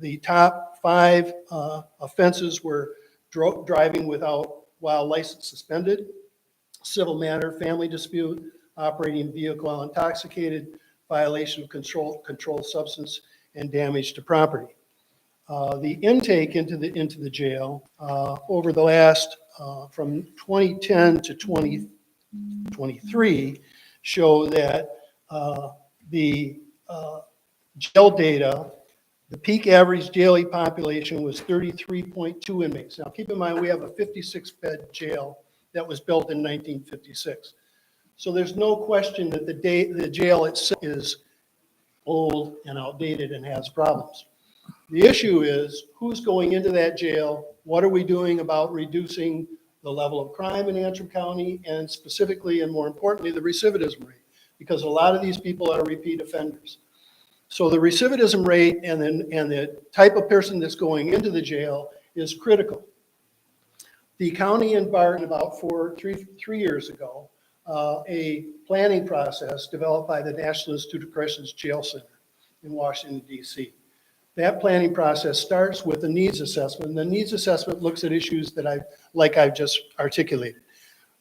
The top 5 offenses were driving while license suspended, civil matter, family dispute, operating vehicle while intoxicated, violation of controlled substance, and damage to property. The intake into the jail over the last from 2010 to 2023 show that the jail data, the peak average daily population was 33.2 inmates. Now keep in mind we have a 56-bed jail that was built in 1956. So there's no question that the jail itself is old and outdated and has problems. The issue is who's going into that jail, what are we doing about reducing the level of crime in Antrim County, and specifically and more importantly the recidivism rate, because a lot of these people are repeat offenders. So the recidivism rate and the type of person that's going into the jail is critical. The county embarked about 3 years ago a planning process developed by the National Institute of Corrections Jail Center in Washington, D.C. That planning process starts with a needs assessment. The needs assessment looks at issues that I've just articulated.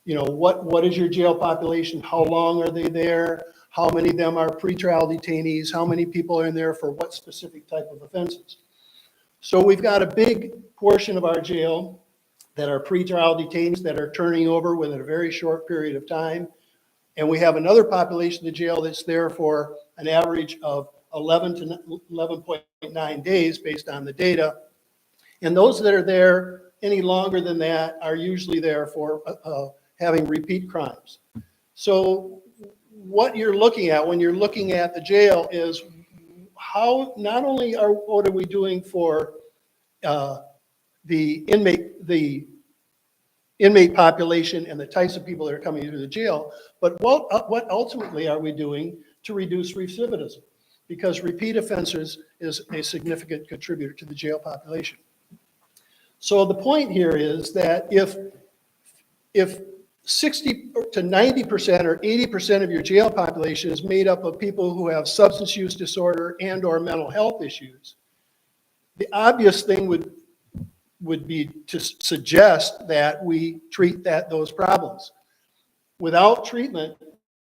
You know, what is your jail population? How long are they there? How many of them are pretrial detainees? How many people are in there for what specific type of offenses? So we've got a big portion of our jail that are pretrial detainees that are turning over within a very short period of time. And we have another population of the jail that's there for an average of 11 to 11.9 days based on the data. And those that are there any longer than that are usually there for having repeat crimes. So what you're looking at when you're looking at the jail is how not only what are we doing for the inmate population and the types of people that are coming into the jail, but what ultimately are we doing to reduce recidivism? Because repeat offenses is a significant contributor to the jail population. So the point here is that if 60 to 90% or 80% of your jail population is made up of people who have substance use disorder and or mental health issues, the obvious thing would be to suggest that we treat those problems. Without treatment,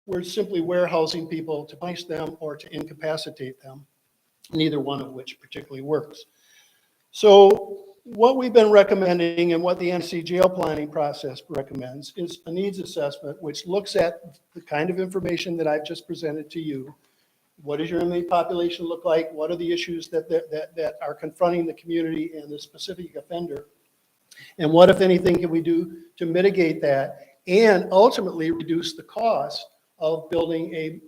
we're simply warehousing people to punish them or to incapacitate them, neither one of which particularly works. So what we've been recommending and what the NC jail planning process recommends is a needs assessment, which looks at the kind of information that I've just presented to you. What does your inmate population look like? What are the issues that are confronting the community and the specific offender? And what, if anything, can we do to mitigate that and ultimately reduce the cost of building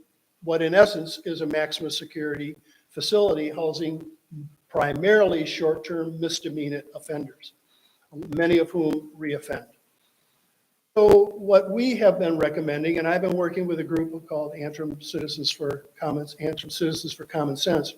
what in essence is a maximum security facility housing primarily short-term misdemeanor offenders, many of whom reoffend. So what we have been recommending, and I've been working with a group called Antrim Citizens for Common Sense,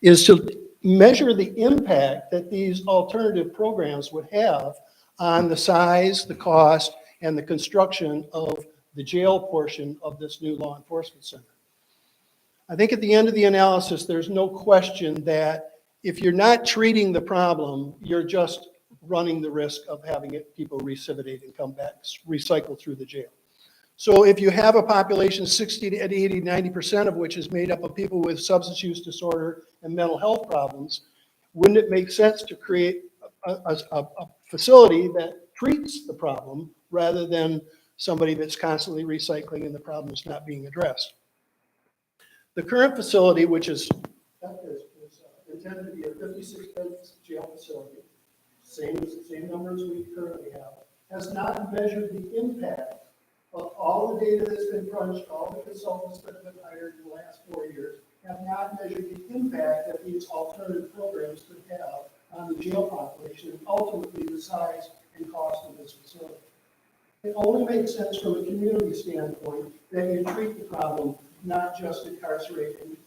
is to measure the impact that these alternative programs would have on the size, the cost, and the construction of the jail portion of this new law enforcement center. I think at the end of the analysis, there's no question that if you're not treating the problem, you're just running the risk of having people recidivate and come back, recycle through the jail. So if you have a population 60 to 80, 90% of which is made up of people with substance use disorder and mental health problems, wouldn't it make sense to create a facility that treats the problem rather than somebody that's constantly recycling and the problem is not being addressed? The current facility, which is intended to be a 56-bed jail facility, same numbers we currently have, has not measured the impact of all the data that's been crunched, all the consultants that have been hired in the last 4 years, have not measured the impact that these alternative programs could have on the jail population and ultimately the size and cost of this facility. It only makes sense from a community standpoint that you treat the problem, not just incarcerate and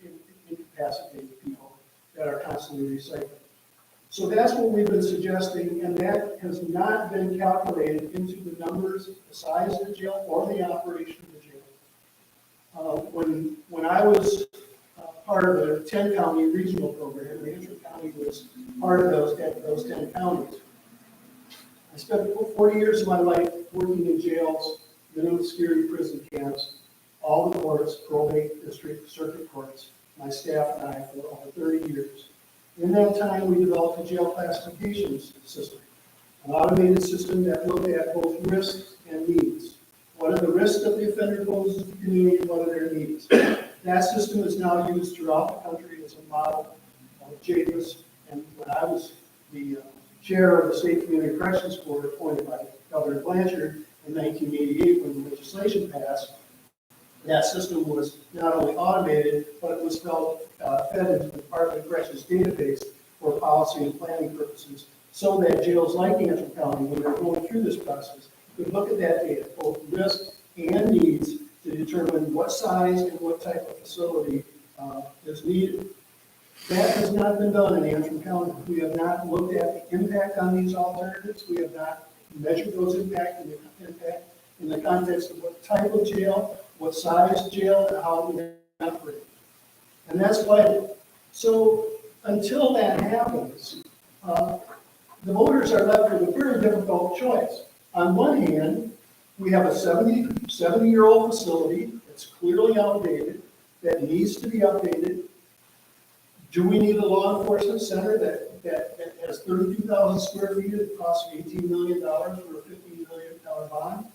incapacitate people that are constantly recycling. So that's what we've been suggesting, and that has not been calculated into the numbers, the size of the jail, or the operation of the jail. When I was part of the 10-county regional program, and Antrim County was part of those 10 counties. I spent 40 years of my life working in jails, minimum security prison camps, all the courts, probate, district, circuit courts, my staff and I for over 30 years. In that time, we developed a jail classification system, an automated system that looked at both risks and needs. What are the risks that the offender poses to the community, and what are their needs? That system is now used throughout the country as a model of JADIS, and when I was the chair of the State Community Corrections Board appointed by Governor Blanchard in 1988 when the legislation passed, that system was not only automated, but it was fed into the Department of Corrections database for policy and planning purposes, so that jails like Antrim County, when they're going through this process, could look at that data, both risk and needs, to determine what size and what type of facility is needed. That has not been done in Antrim County. We have not looked at the impact on these alternatives. We have not measured those impact in the context of what type of jail, what size jail, and how we operate. And that's why, so until that happens, the voters are left with a very difficult choice. On one hand, we have a 70-year-old facility that's clearly outdated, that needs to be updated. Do we need a law enforcement center that has 32,000 square feet that costs $18 million for a $15 million bond?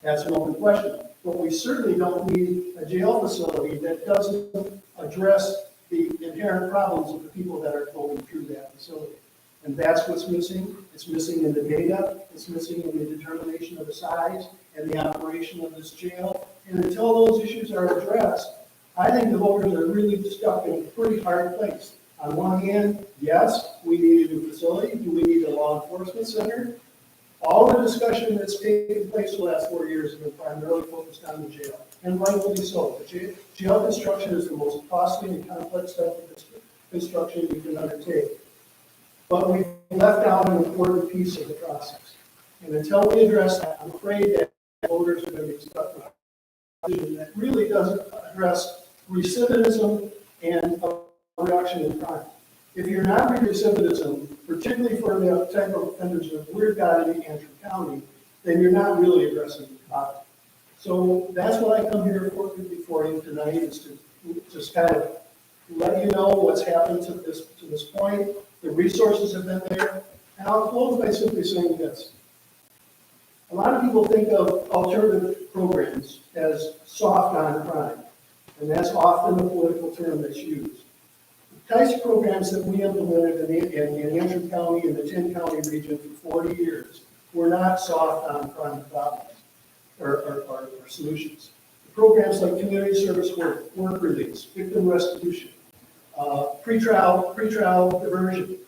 That's an open question. But we certainly don't need a jail facility that doesn't address the inherent problems of the people that are going through that facility. And that's what's missing. It's missing in the data. It's missing in the determination of the size and the operation of this jail. And until those issues are addressed, I think the voters are really stuck in a pretty hard place. On one hand, yes, we need a new facility. Do we need a law enforcement center? All the discussion that's taken place the last 4 years has been primarily focused on the jail, and rightfully so. The jail construction is the most costly and complex type of construction you can undertake. But we've left out an important piece of the process. And until we address that, I'm afraid that voters are going to be stuck with a decision that really doesn't address recidivism and a reduction in crime. If you're not recidivism, particularly for the type of offenders that we've got in Antrim County, then you're not really addressing the problem. So that's what I come here before you tonight, is to just kind of let you know what's happened to this point. The resources have been there. And I'll close by simply saying this. A lot of people think of alternative programs as soft on crime, and that's often a political term that's used. The types of programs that we implemented in Antrim County and the 10-county region for 40 years were not soft on crime problems or solutions. The programs like community service work release, victim restitution, pretrial diversion,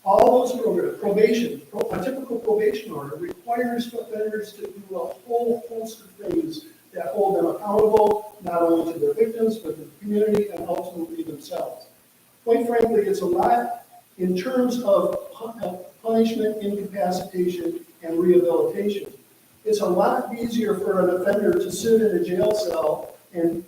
all those programs, probation, a typical probation order requires offenders to do a whole host of things that hold them accountable, not only to their victims, but to the community and ultimately themselves. Quite frankly, it's a lot in terms of punishment, incapacitation, and rehabilitation. It's a lot easier for an offender to sit in a jail cell and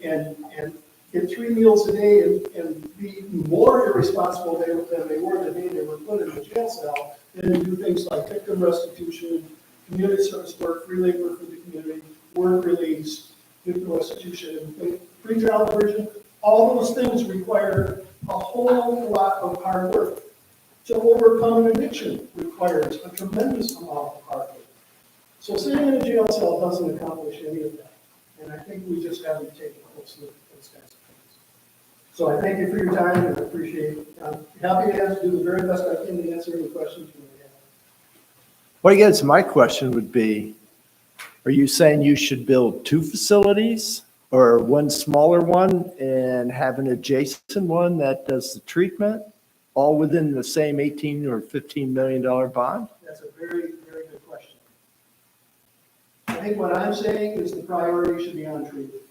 get 3 meals a day and be more irresponsible than they were the day they were put in the jail cell than to do things like victim restitution, community service work, free labor for the community, work release, victim restitution, pretrial diversion. All those things require a whole lot of hard work. To overcome an addiction requires a tremendous amount of hard work. So sitting in a jail cell doesn't accomplish any of that. And I think we just haven't taken a close look at those kinds of things. So I thank you for your time, and I appreciate it. I'm happy to do the very best I can to answer any questions you may have. Well, I guess my question would be, are you saying you should build 2 facilities or one smaller one and have an adjacent one that does the treatment, all within the same $18 or $15 million bond? That's a very, very good question. I think what I'm saying is the priority should be on treatment,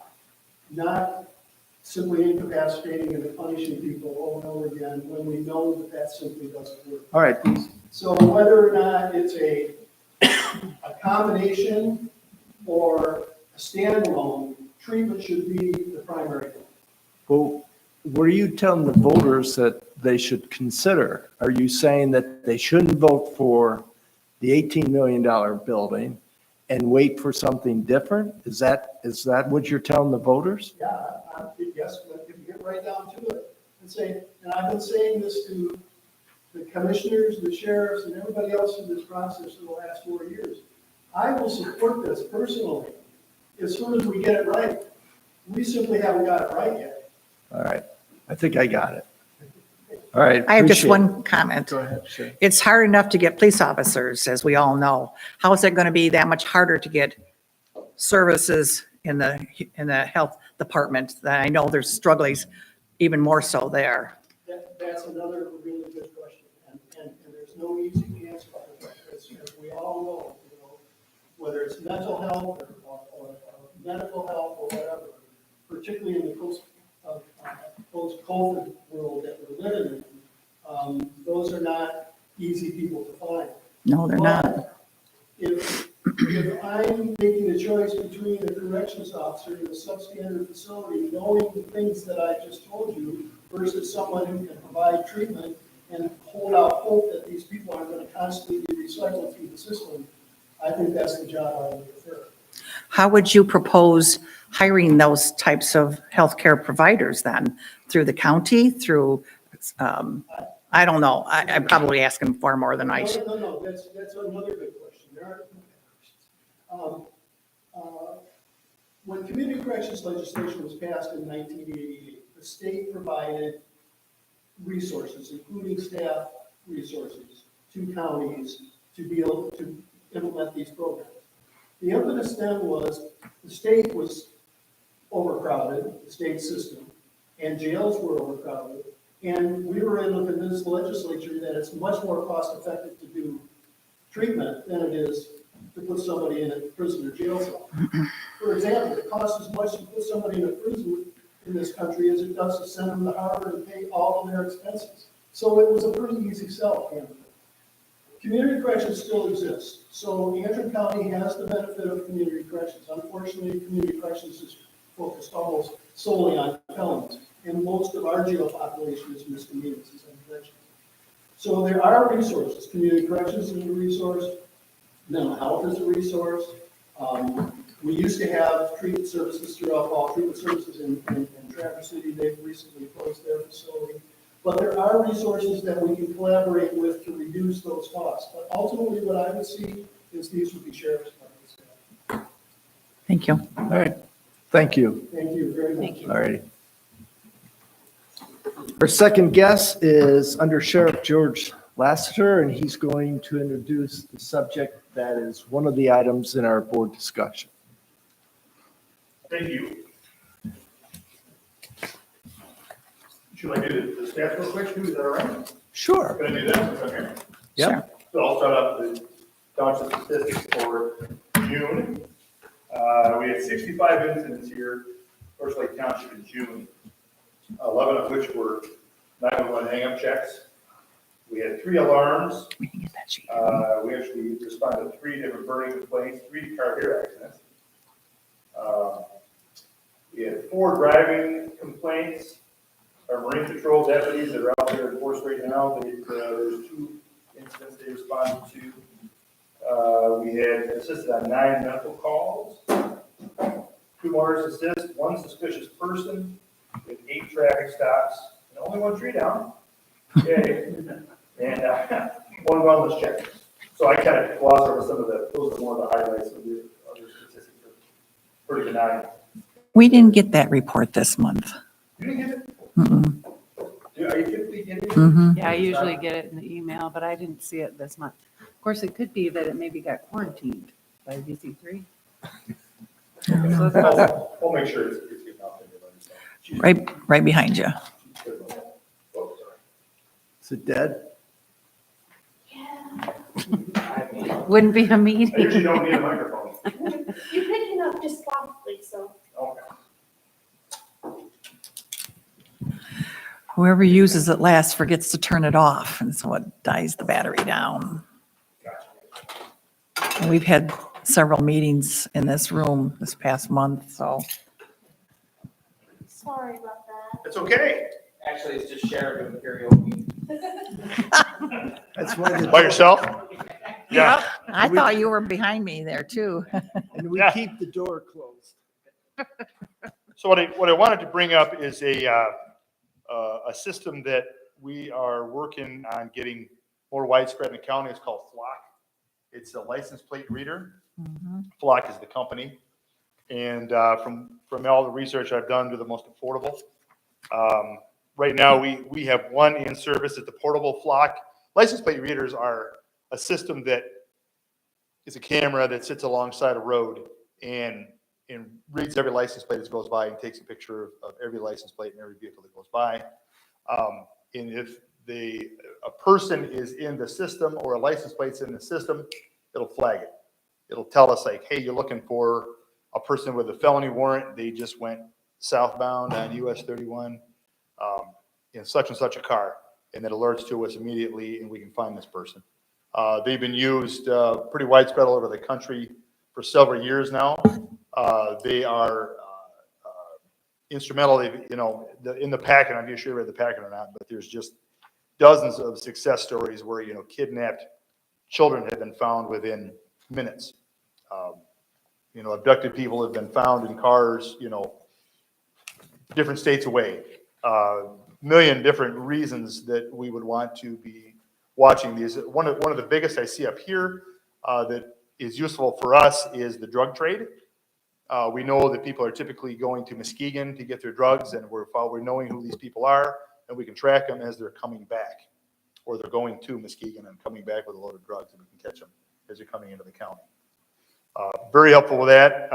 not simply incapacitating and punishing people over and over again when we know that that simply doesn't work. All right. So whether or not it's a combination or a standalone, treatment should be the primary goal. Well, what are you telling the voters that they should consider? Are you saying that they shouldn't vote for the $18 million building and wait for something different? Is that what you're telling the voters? Yeah, yes, if you get right down to it, and I've been saying this to the commissioners, the sheriffs, and everybody else in this process for the last 4 years. I will support this personally as soon as we get it right. We simply haven't got it right yet. All right, I think I got it. All right. I have just appreciate it. one comment. Go ahead, sure. It's hard enough to get police officers, as we all know. How is it going to be that much harder to get services in the health department? That I know there's strugglings even more so there. That's another really good question, and there's no easy answer to that. As we all know, whether it's mental health or medical health or whatever, particularly in the post-COVID world that we're living in, those are not easy people to find. No, they're not. But if I'm making a choice between a corrections officer in a substandard facility, knowing the things that I just told you, versus someone who can provide treatment and hold out hope that these people aren't going to constantly be recycled through the system, I think that's the job I would prefer. How would you propose hiring those types of healthcare providers then? Through the county, through, I don't know. I'm probably asking far more than I should. No, that's another good question. There are questions. When community corrections legislation was passed in 1988, the state provided resources, including staff resources, to counties to be able to implement these programs. The impetus then was the state was overcrowded, the state system, and jails were overcrowded. And we were able to convince the legislature that it's much more cost effective to do treatment than it is to put somebody in a prison or jail cell. For example, it costs as much to put somebody in a prison in this country as it does to send them to Harvard and pay all of their expenses. So it was a pretty easy sell, candidly. Community corrections still exist. So Antrim County has the benefit of community corrections. Unfortunately, community corrections is focused almost solely on felons, and most of our jail population is misdemeanors and convictions. So there are resources. Community corrections is a resource. Mental health is a resource. We used to have treatment services throughout all treatment services in Traverse City. They've recently closed their facility. But there are resources that we can collaborate with to reduce those costs. But ultimately, what I would see is these would be sheriff's department staff. Thank you. All right, thank you. Thank you very much. Thank you. All righty. Our second guest is Under Sheriff George Lassiter, and he's going to introduce the subject that is one of the items in our board discussion. Thank you. Should I do the stats real quick too? Is that all right? Sure. Can I do that since I'm here? Yep. So I'll start off the township statistics for June. We had 65 incidents here, First Lake Township in June, 11 of which were 911 hang-up checks. We had 3 alarms. We can get that sheet. We actually responded to 3 different burning complaints, 3 car hair accidents. We had 4 driving complaints. Our Marine Patrol deputies that are out there in force right now, there's 2 incidents they responded to. We had assisted on 9 medical calls, 2 mortars assist, 1 suspicious person, with 8 traffic stops, and only 1 tree down. Okay. And 1 wellness check. So I kind of glossed over some of those are more of the highlights of the other statistics. Are pretty benign. We didn't get that report this month. You didn't get it? Mm-mm. Are you typically getting it? Mhm. Yeah, I usually get it in the email, but I didn't see it this month. Of course, it could be that it maybe got quarantined by DC3. So it's possible. We'll make sure it's getting out there. Right behind you. Oh, sorry. Is it dead? Wouldn't be a I usually meeting. don't need a microphone. You're picking up just softly, so. Okay. Whoever uses it last forgets to turn it off, and so it dies the battery down. Gotcha. And we've had several meetings in this room this past month, so Sorry about that. It's okay. Actually, it's just Sharon doing karaoke. That's why By yourself? Yeah. I thought you were behind me there too. And we Yeah. keep the door closed. So what I wanted to bring up is a system that we are working on getting more widespread in the county. It's called Flock. It's a license plate reader. Flock is the company. And from all the research I've done, they're the most affordable. Right now, we have one in service at the portable Flock. License plate readers are a system that is a camera that sits alongside a road and reads every license plate that goes by and takes a picture of every license plate and every vehicle that goes by. And if a person is in the system or a license plate's in the system, it'll flag it. It'll tell us like, hey, you're looking for a person with a felony warrant. They just went southbound on US 31 in such and such a car. And that alerts to us immediately and we can find this person. They've been used pretty widespread all over the country for several years now. They are instrumental, in the packet. I'm not sure you read the packet or not, but there's just dozens of success stories where, kidnapped children have been found within minutes. Abducted people have been found in cars, different states away. Million different reasons that we would want to be watching these. One of the biggest I see up here that is useful for us is the drug trade. We know that people are typically going to Muskegon to get their drugs, and we're knowing who these people are, and we can track them as they're coming back, or they're going to Muskegon and coming back with a load of drugs, and we can catch them as they're coming into the county. Very helpful with that.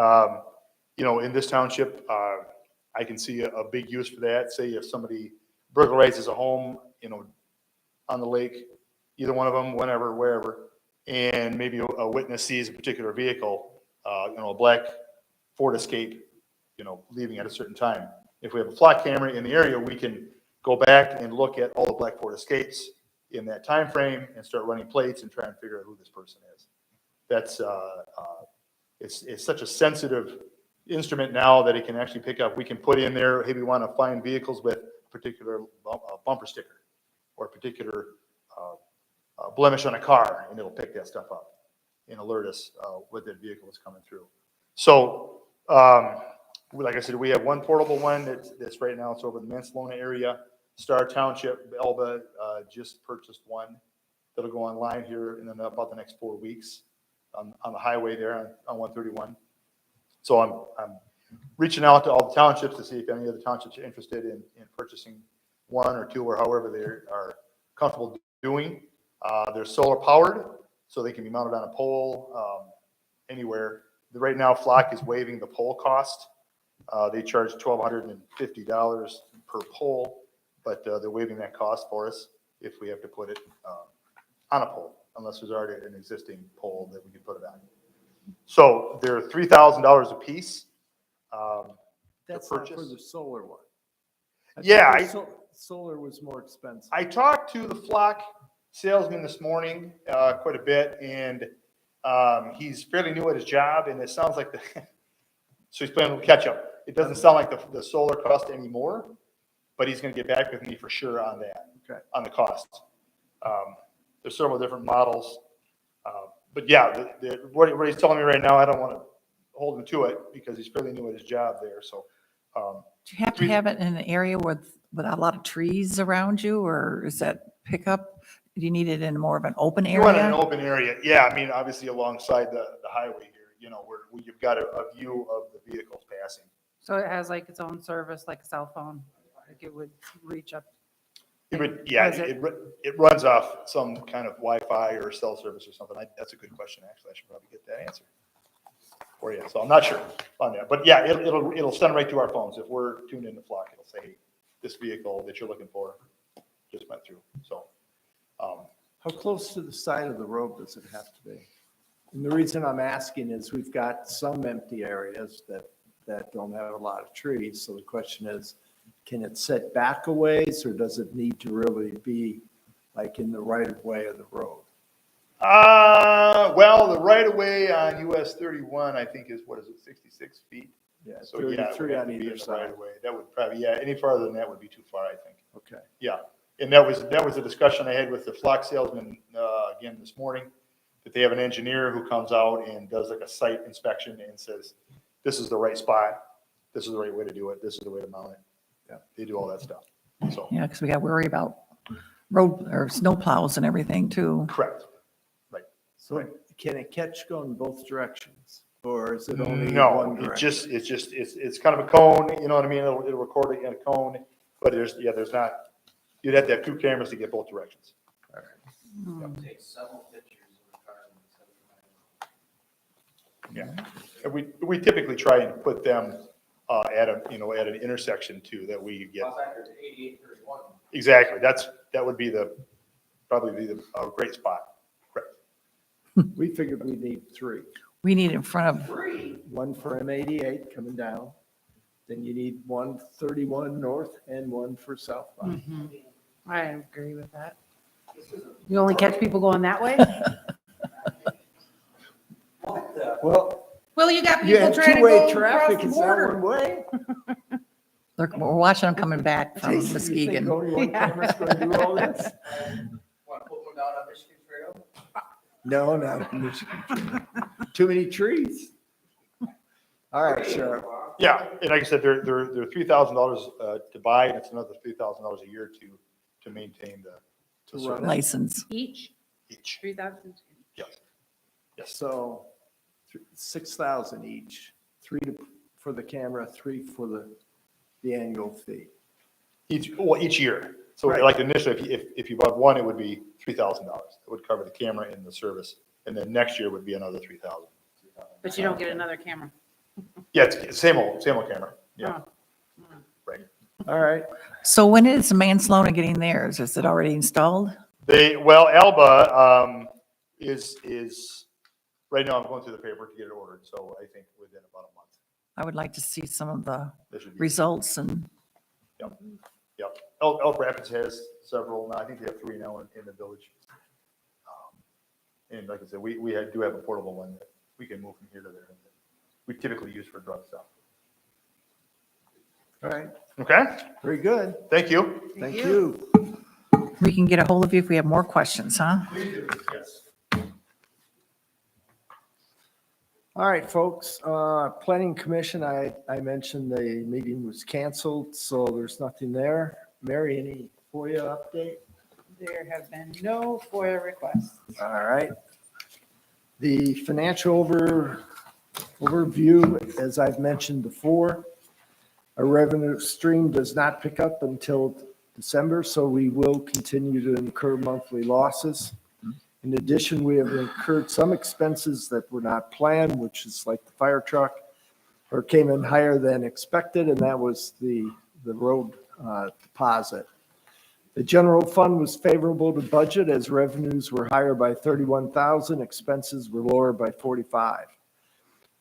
In this township, I can see a big use for that. Say if somebody burglarizes a home, on the lake, either one of them, whenever, wherever, and maybe a witness sees a particular vehicle, a black Ford Escape, leaving at a certain time. If we have a flock camera in the area, we can go back and look at all the black Ford Escapes in that time frame and start running plates and try and figure out who this person is. That's it's such a sensitive instrument now that it can actually pick up. We can put in there, hey, we want to find vehicles with a particular bumper sticker or a particular blemish on a car, and it'll pick that stuff up and alert us what that vehicle is coming through. So, like I said, we have one portable one that's right now. It's over in the Mansalona area. Star Township, Elba just purchased one that'll go online here in about the next 4 weeks on the highway there on 131. So I'm reaching out to all the townships to see if any other townships are interested in purchasing one or two or however they are comfortable doing. They're solar powered, so they can be mounted on a pole anywhere. Right now, Flock is waiving the pole cost. They charge $1,250 per pole, but they're waiving that cost for us if we have to put it on a pole, unless there's already an existing pole that we can put it on. So they're $3,000 a piece. That's not for the solar one. Solar was more expensive. I talked to the Flock salesman this morning quite a bit, and he's fairly new at his job, and it sounds like so he's playing a little catch up. It doesn't sound like the solar cost anymore, but he's going to get back with me for sure on that, on the cost. There's several different models. But yeah, what he's telling me right now, I don't want to hold him to it because he's fairly new at his job there. So, Do you have to have it in an area with a lot of trees around you, or is that pickup? Do you need it in more of an open you want it in an area? open area. Yeah, I mean, obviously alongside the highway here, where you've got a view of the vehicles passing. So it has like its own service, like a cell phone, like it would reach up. It would, yeah, it runs off some kind of Wi-Fi or cell service or something. That's a good question, actually. I should probably get that answer for you. So I'm not sure on that, but yeah, it'll send right to our phones. If we're tuned into Flock, it'll say, hey, this vehicle that you're looking for just went through. So, how close to the side of the road does it have to be? And the reason I'm asking is we've got some empty areas that don't have a lot of trees. So the question is, can it set back a ways, or does it need to really be like in the right of way of the road? Well, the right of way on US 31, I think is, 66 feet? Yeah, So yeah, it would 33 have on to be either in the side. right of way. That would probably, yeah, any farther than that would be too far, I think. Okay. Yeah, and that was a discussion I had with the flock salesman, again this morning, that they have an engineer who comes out and does like a site inspection and says, this is the right spot, this is the right way to do it, this is the way to mount it. Yeah, they do all that stuff, so, Yeah, because we got to worry about road or snow plows and everything too. correct, right. So can it catch going both directions? Or is it only No, one direction? it's kind of a cone, you know what I mean, it'll record it in a cone, but there's not, you'd have to have two cameras to get both directions. Take several pictures of the car and send them out. Yeah, and we typically try and put them at an intersection too, that we get, Plus after 8831. exactly, that would be probably be a great spot. Correct. We figured we need 3. We need in front of, One for M88 coming down. Then you need 131 north and one for southbound. I agree with that. You only catch people going that way? Well, Well, you got you people have trying to two-way go across traffic, the it's not one border. way. we're watching them coming back from Jason, you think Muskegon. only one camera's going to do all this? Want to put one down on Michigan Trail? No, not in Michigan. Too many trees. All right, Sheriff. Yeah, and like I said, they're $3,000 to buy, and it's another $3,000 a year to maintain the To run it. License. Each, each. 3,000? Yes. Yes. So 6,000 each, 3 for the camera, 3 for the annual fee. Each year. So Right. like initially, if you bought one, it would be $3,000. It would cover the camera and the service, and then next year would be another 3,000. But you don't get another camera. Yeah, it's the same old camera. Yeah, right. All right. So when is Manslona getting theirs? Is it already installed? Alba is right now. I'm going through the paper to get it ordered, so I think within about a month. I would like to see some of the They should be. results and Yep. Elk Rapids has several now. I think they have 3 now in the village. And like I said, we do have a portable one that we can move from here to there. We typically use for drug stuff. All right. Okay, Very good. thank you. Thank you. we can get a hold of you if we have more questions, huh? Yes. All right, folks. Planning Commission, I mentioned the meeting was canceled, so there's nothing there. Mary, any FOIA update? There have been no FOIA requests. All right. The financial overview, as I've mentioned before, our revenue stream does not pick up until December, so we will continue to incur monthly losses. In addition, we have incurred some expenses that were not planned, which is like the fire truck, or came in higher than expected, and that was the road deposit. The general fund was favorable to budget as revenues were higher by 31,000, expenses were lower by 45.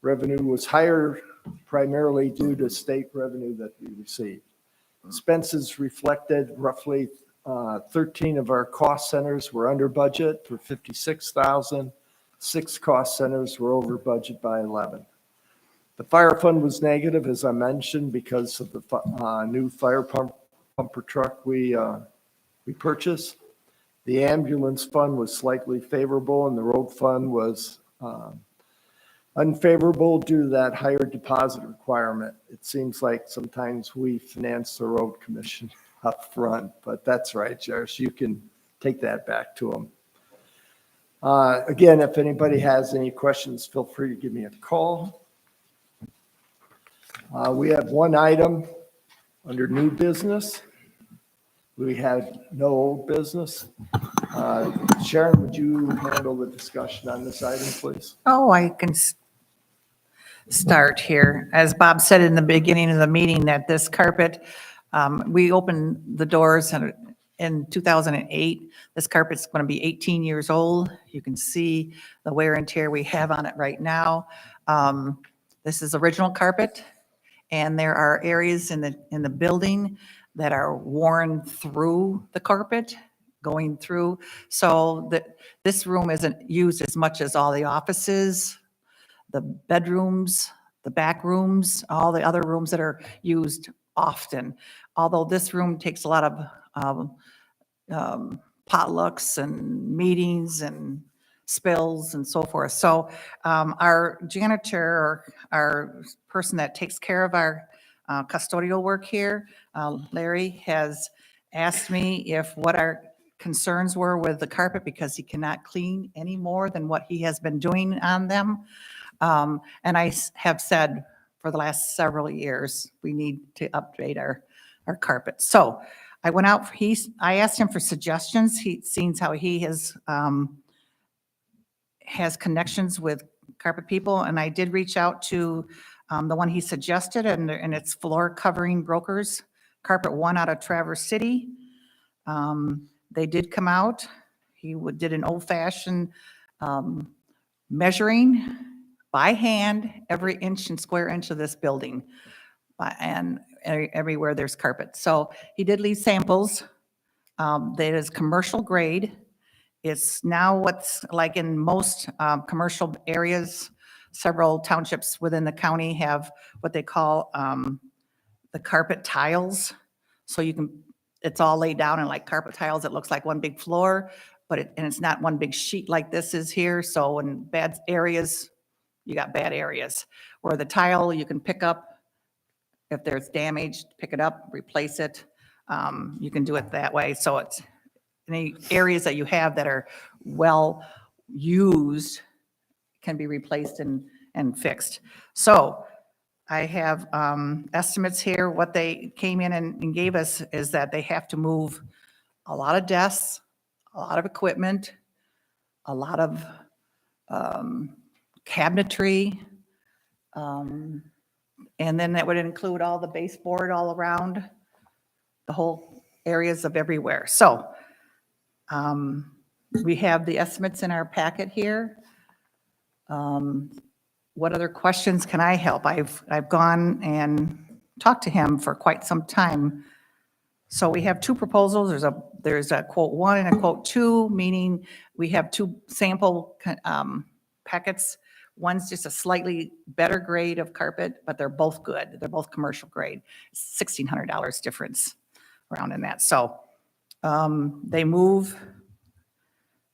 Revenue was higher primarily due to state revenue that we received. Expenses reflected roughly 13 of our cost centers were under budget for 56,000. 6 cost centers were over budget by 11. The fire fund was negative, as I mentioned, because of the new fire pumper truck we purchased. The ambulance fund was slightly favorable, and the road fund was unfavorable due to that higher deposit requirement. It seems like sometimes we finance the road commission up front, but that's right, Josh, you can take that back to them. Again, if anybody has any questions, feel free to give me a call. We have one item under new business. We had no old business. Sharon, would you handle the discussion on this item, please? Oh, I can start here. As Bob said in the beginning of the meeting, that this carpet, we opened the doors in 2008. This carpet's going to be 18 years old. You can see the wear and tear we have on it right now. This is original carpet, and there are areas in the building that are worn through the carpet, going through. So this room isn't used as much as all the offices, the bedrooms, the back rooms, all the other rooms that are used often. Although this room takes a lot of potlucks and meetings and spills and so forth. So our janitor, or our person that takes care of our custodial work here, Larry, has asked me if what our concerns were with the carpet, because he cannot clean any more than what he has been doing on them. And I have said for the last several years, we need to upgrade our carpet. So I went out, I asked him for suggestions. He seems how he has connections with carpet people, and I did reach out to the one he suggested, and it's Floor Covering Brokers, Carpet One out of Traverse City. They did come out. He did an old-fashioned measuring by hand every inch and square inch of this building, and everywhere there's carpet. So he did leave samples. That is commercial grade. It's now what's like in most commercial areas. Several townships within the county have what they call the carpet tiles. So it's all laid down in like carpet tiles. It looks like one big floor, but it's not one big sheet like this is here. So in bad areas, you got bad areas. Where the tile you can pick up, if there's damage, pick it up, replace it. You can do it that way. So it's any areas that you have that are well used can be replaced and fixed. So I have estimates here. What they came in and gave us is that they have to move a lot of desks, a lot of equipment, a lot of cabinetry, and then that would include all the baseboard all around the whole areas of everywhere. So we have the estimates in our packet here. What other questions can I help? I've gone and talked to him for quite some time. So we have two proposals. There's a quote 1 and a quote 2, meaning we have two sample packets. One's just a slightly better grade of carpet, but they're both good. They're both commercial grade. $1,600 difference around in that. So they move.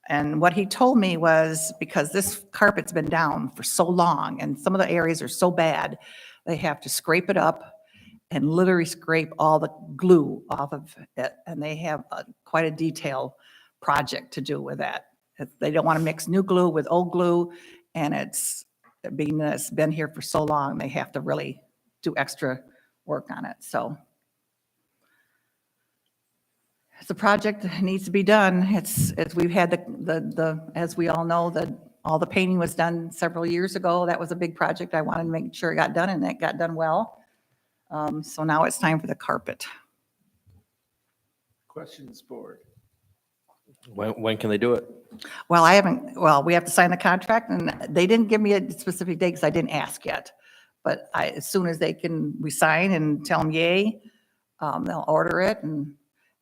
And what he told me was, because this carpet's been down for so long and some of the areas are so bad, they have to scrape it up and literally scrape all the glue off of it. And they have quite a detailed project to do with that. They don't want to mix new glue with old glue. And it's been here for so long, they have to really do extra work on it. So it's a project that needs to be done. We've had as we all know, all the painting was done several years ago. That was a big project. I wanted to make sure it got done, and it got done well. So now it's time for the carpet. Questions, board? When can they do it? Well, we have to sign the contract, and they didn't give me a specific date because I didn't ask yet. But as soon as we sign and tell them yay, they'll order it, and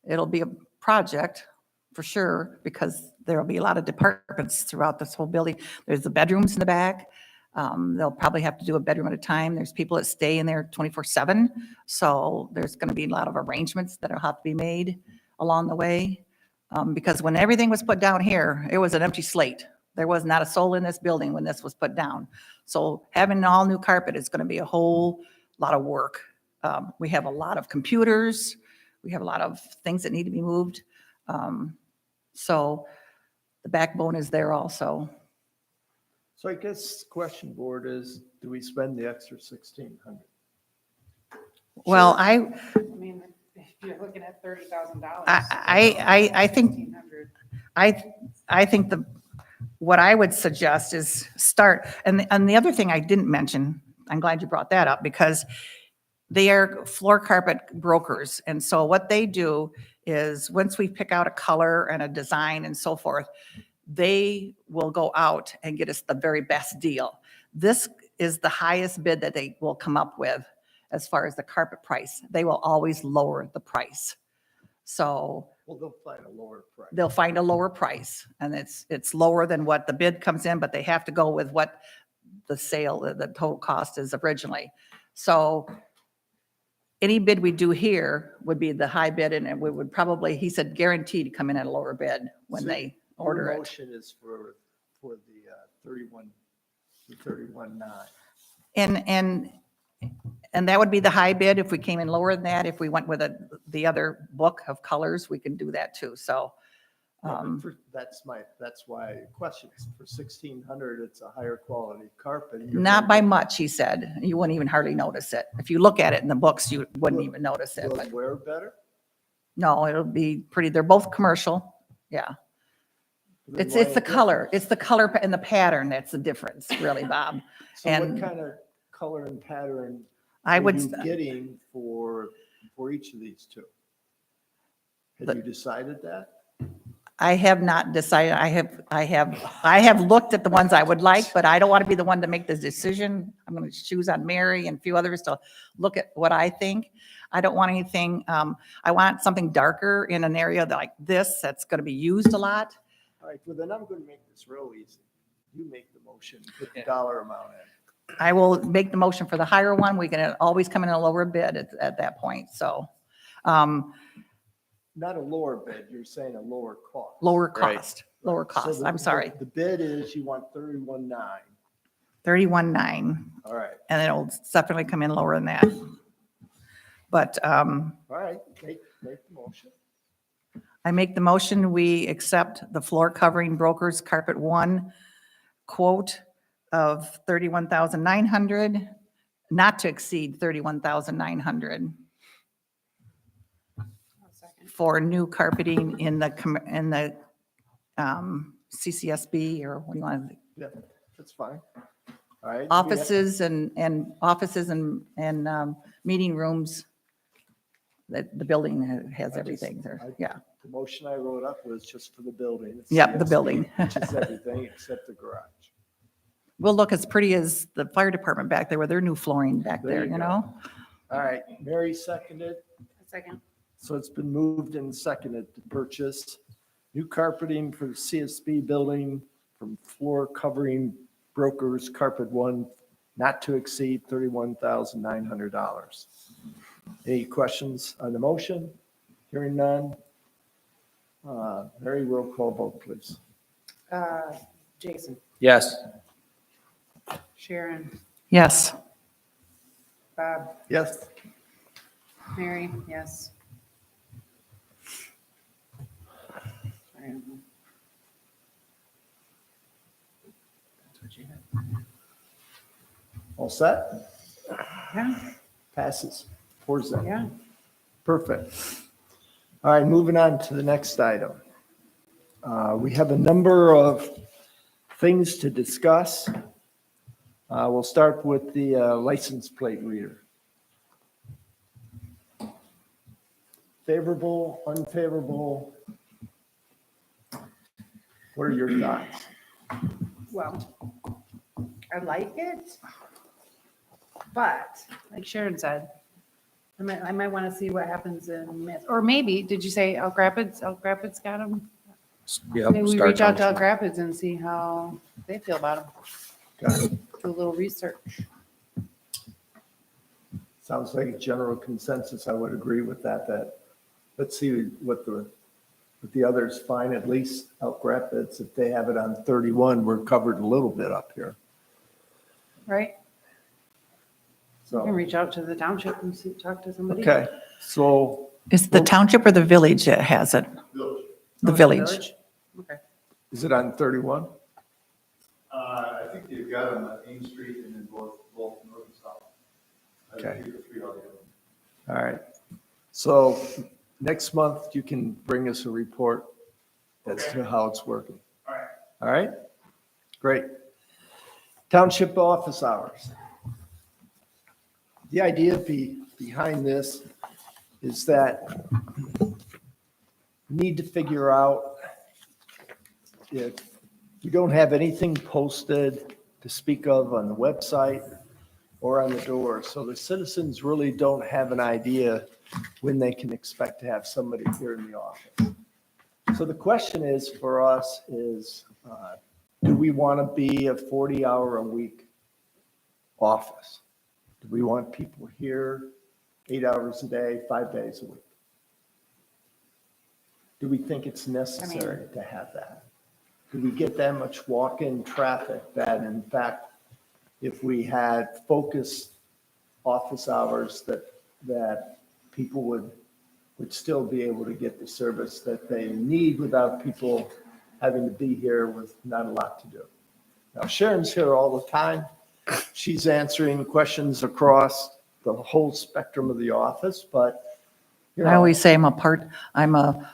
it'll be a project for sure, because there'll be a lot of departments throughout this whole building. There's the bedrooms in the back. They'll probably have to do a bedroom at a time. There's people that stay in there 24/7. So there's going to be a lot of arrangements that will have to be made along the way. Because when everything was put down here, it was an empty slate. There was not a soul in this building when this was put down. So having an all new carpet is going to be a whole lot of work. We have a lot of computers. We have a lot of things that need to be moved. So the backbone is there also. So I guess question, board, is do we spend the extra 1,600? Well, I mean, if you're looking at $30,000. I think, I think what I would suggest is start, and the other thing I didn't mention, I'm glad you brought that up, because they are floor carpet brokers. And so what they do is, once we pick out a color and a design and so forth, they will go out and get us the very best deal. This is the highest bid that they will come up with as far as the carpet price. They will always lower the price. So Well, they'll find a lower price. they'll find a lower price, and it's lower than what the bid comes in, but they have to go with what the sale, the total cost is originally. So any bid we do here would be the high bid, and we would probably, he said, guaranteed to come in at a lower bid when So they order Your it. motion is for the 31.9. And that would be the high bid. If we came in lower than that, if we went with the other book of colors, we can do that too. So, That's why I question. For 1,600, it's a higher quality carpet. not by much, he said. You wouldn't even hardly notice it. If you look at it in the books, you wouldn't even notice it. Will But it wear better? no, it'll be pretty, they're both commercial. Yeah. Then It's why the a color. difference? It's the color and the pattern that's the difference, really, Bob. So what and- kind of color and pattern I are would, you getting for each of these two? Have you decided that? I have not decided. I have looked at the ones I would like, but I don't want to be the one to make the decision. I'm going to choose on Mary and a few others to look at what I think. I don't want anything, I want something darker in an area like this that's going to be used a lot. All right, well then I'm going to make this real easy. You make the motion, put the dollar amount in. I will make the motion for the higher one. We can always come in a lower bid at that point. So, Not a lower bid, you're saying a lower cost. lower Right. cost, lower So cost. the- I'm sorry. The bid is you want 31.9. 31.9, All right, and it'll definitely come in lower than that. But, all right, make the motion. I make the motion, we accept the floor covering brokers carpet one quote of 31,900, not to exceed 31,900 for new carpeting in the CCSB, or what do you want, Yeah, that's fine. All right. offices and meeting rooms. That the building has everything there, yeah. The motion I wrote up was just for the building. It's Yep, the CSP, building. Which is everything except the garage. Will look as pretty as the fire department back there with their new flooring back There there, you you go. know? All right, Mary seconded. Second. So it's been moved and seconded to purchase new carpeting for the CSB building from floor covering brokers carpet one, not to exceed $31,900. Any questions on the motion? Hearing none. Mary, roll call vote, please. Jason, Yes. Sharon, Yes, Bob, Yes. Mary, yes. Sorry, that's what you had. All set? Yeah, Passes. 4-0. yeah. Perfect. All right, moving on to the next item. We have a number of things to discuss. We'll start with the license plate reader. Favorable, unfavorable? What are your thoughts? Well, I like it, but like Sharon said, I might want to see what happens in Miss, or maybe, did you say Elk Rapids? Elk Rapids got them? Yep. Maybe we Star reach out to Elk Township. Rapids and see how they feel about them. Got it. Do a little research. Sounds like a general consensus. I would agree with that, let's see what the others find, at least Elk Rapids. If they have it on 31, we're covered a little bit up here. Right? You can So, reach out to the township and see, talk to somebody. okay, so is it the township or the village that has it? Oh, The it's village. Okay. is it on 31? I think they've got them on Main Street and then both north and south. Okay. think the three altogether. All right. So next month, you can bring us a report as to how it's working. All right. All right? Great. Township office hours. The idea behind this is that we need to figure out if we don't have anything posted to speak of on the website or on the door. So the citizens really don't have an idea when they can expect to have somebody here in the office. So the question is for us is, do we want to be a 40-hour-a-week office? Do we want people here 8 hours a day, 5 days a week? Do we think it's necessary to have that? Do we get that much walk-in traffic that in fact, if we had focused office hours that people would still be able to get the service that they need without people having to be here with not a lot to do? Now Sharon's here all the time. She's answering questions across the whole spectrum of the office, but you know. I always say I'm a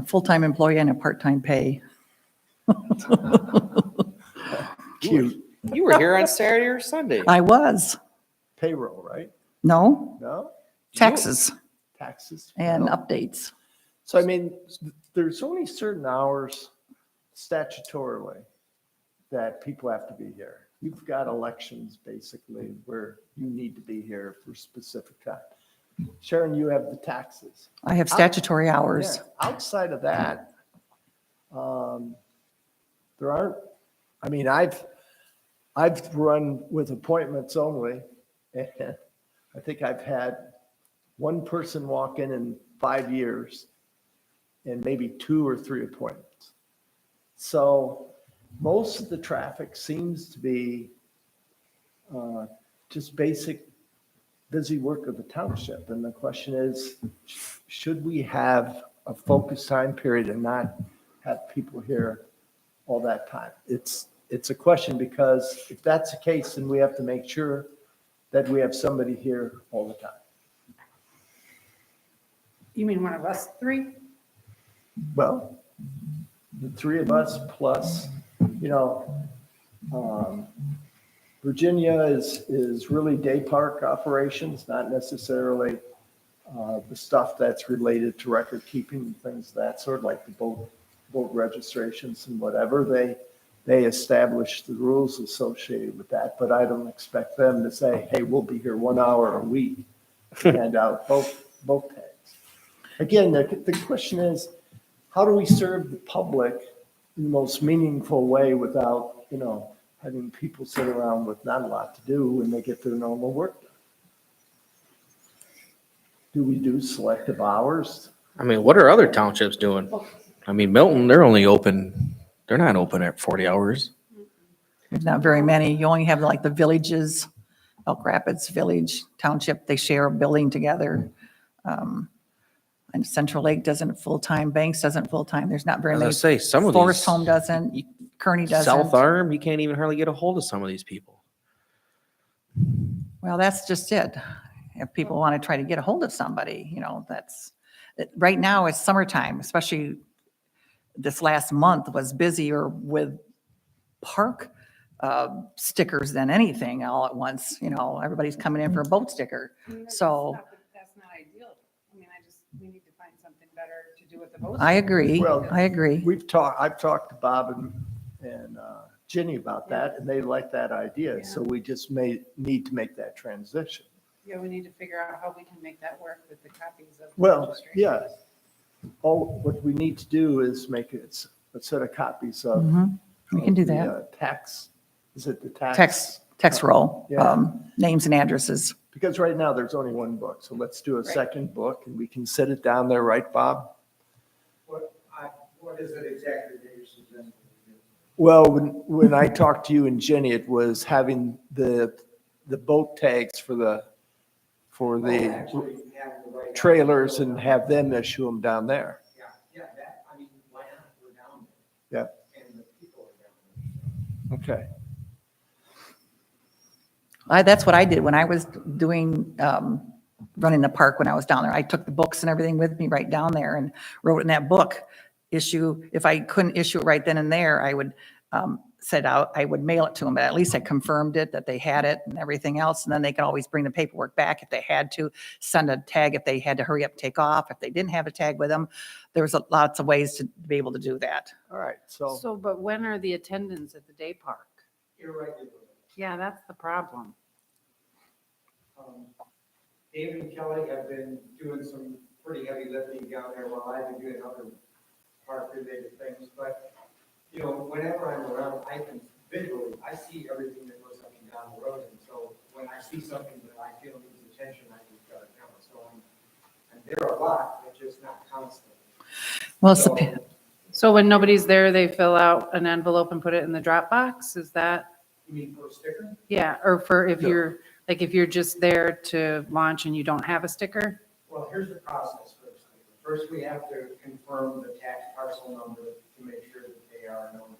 full-time employee and a part-time pay. Cute. You were here on Saturday or Sunday. I was, Payroll, right? no, No? taxes Taxes? and No. updates. So I mean, there's only certain hours statutorily that people have to be here. You've got elections basically where you need to be here for a specific time. Sharon, you have the taxes. I have statutory hours. Yeah, outside of that, there aren't, I mean, I've run with appointments only, and I think I've had one person walk in 5 years and maybe 2 or 3 appointments. So most of the traffic seems to be just basic busy work of the township. And the question is, should we have a focused time period and not have people here all that time? It's a question because if that's the case, then we have to make sure that we have somebody here all the time. You mean one of us three? Well, the 3 of us plus, you know, Virginia is really day park operations, not necessarily the stuff that's related to record keeping and things of that sort, like the boat registrations and whatever. They establish the rules associated with that, but I don't expect them to say, hey, we'll be here 1 hour a week to hand out boat tags. Again, the question is, how do we serve the public in the most meaningful way without, you know, having people sit around with not a lot to do when they get their normal work done? Do we do selective hours? I mean, what are other townships doing? I mean, Milton, they're not open at 40 hours. There's not very many. You only have like the villages, Elk Rapids Village Township, they share a building together. And Central Lake doesn't full-time, Banks doesn't full-time. There's not very I was many. gonna say, some of Forest these- Home doesn't, Kearney doesn't. South Arm, you can't even hardly get a hold of some of these people. Well, that's just it. If people want to try to get a hold of somebody, you know, right now it's summertime, especially this last month was busier with park stickers than anything all at once. You know, everybody's coming in for a boat sticker. So That's not ideal. I mean, we need to find something better to do with the boats. I agree. Well, I agree. I've talked to Bob and Ginny about that, and they like that idea. Yeah. So we just need to make that transition. Yeah, we need to figure out how we can make that work with the copies of. the Well, registration. yeah. What we need to do is make it a set of copies of. Mhm. We can do of the, that. Tax, is it the tax? Text roll, Yeah. names and addresses. Because right now there's only one book, so let's do a Right. second book and we can set it down there, right, Bob? What is it exactly that you're suggesting? Well, when I talked to you and Jenny, it was having the boat tags for the trailers and have them issue them down there. Yeah, that, I mean, why not, we're down there. Yeah, And the people are down there. okay. That's what I did when I was doing, running the park when I was down there. I took the books and everything with me right down there and wrote in that book, if I couldn't issue it right then and there, I would I would mail it to them, but at least I confirmed it, that they had it and everything else. And then they could always bring the paperwork back if they had to, send a tag if they had to hurry up and take off. If they didn't have a tag with them, there was lots of ways to be able to do that. All right, so, So, but when are the attendants at the day park? Irregular. Yeah, that's the problem. David and Kelly have been doing some pretty heavy lifting down there while I've been doing other park-related things, but, you know, whenever I'm around, I can visually, I see everything that goes up and down see something that I feel needs attention, I just gotta come. So I'm there a lot, but just not constantly. Well, it's So, the- So when nobody's there, they fill out an envelope and put it in the Dropbox? Is that, you mean for a sticker? yeah, or for if No. you're, like if you're just there to launch and you don't have a sticker? Well, here's the process for a sticker. First, we have to confirm the tax parcel number to make sure that they are known.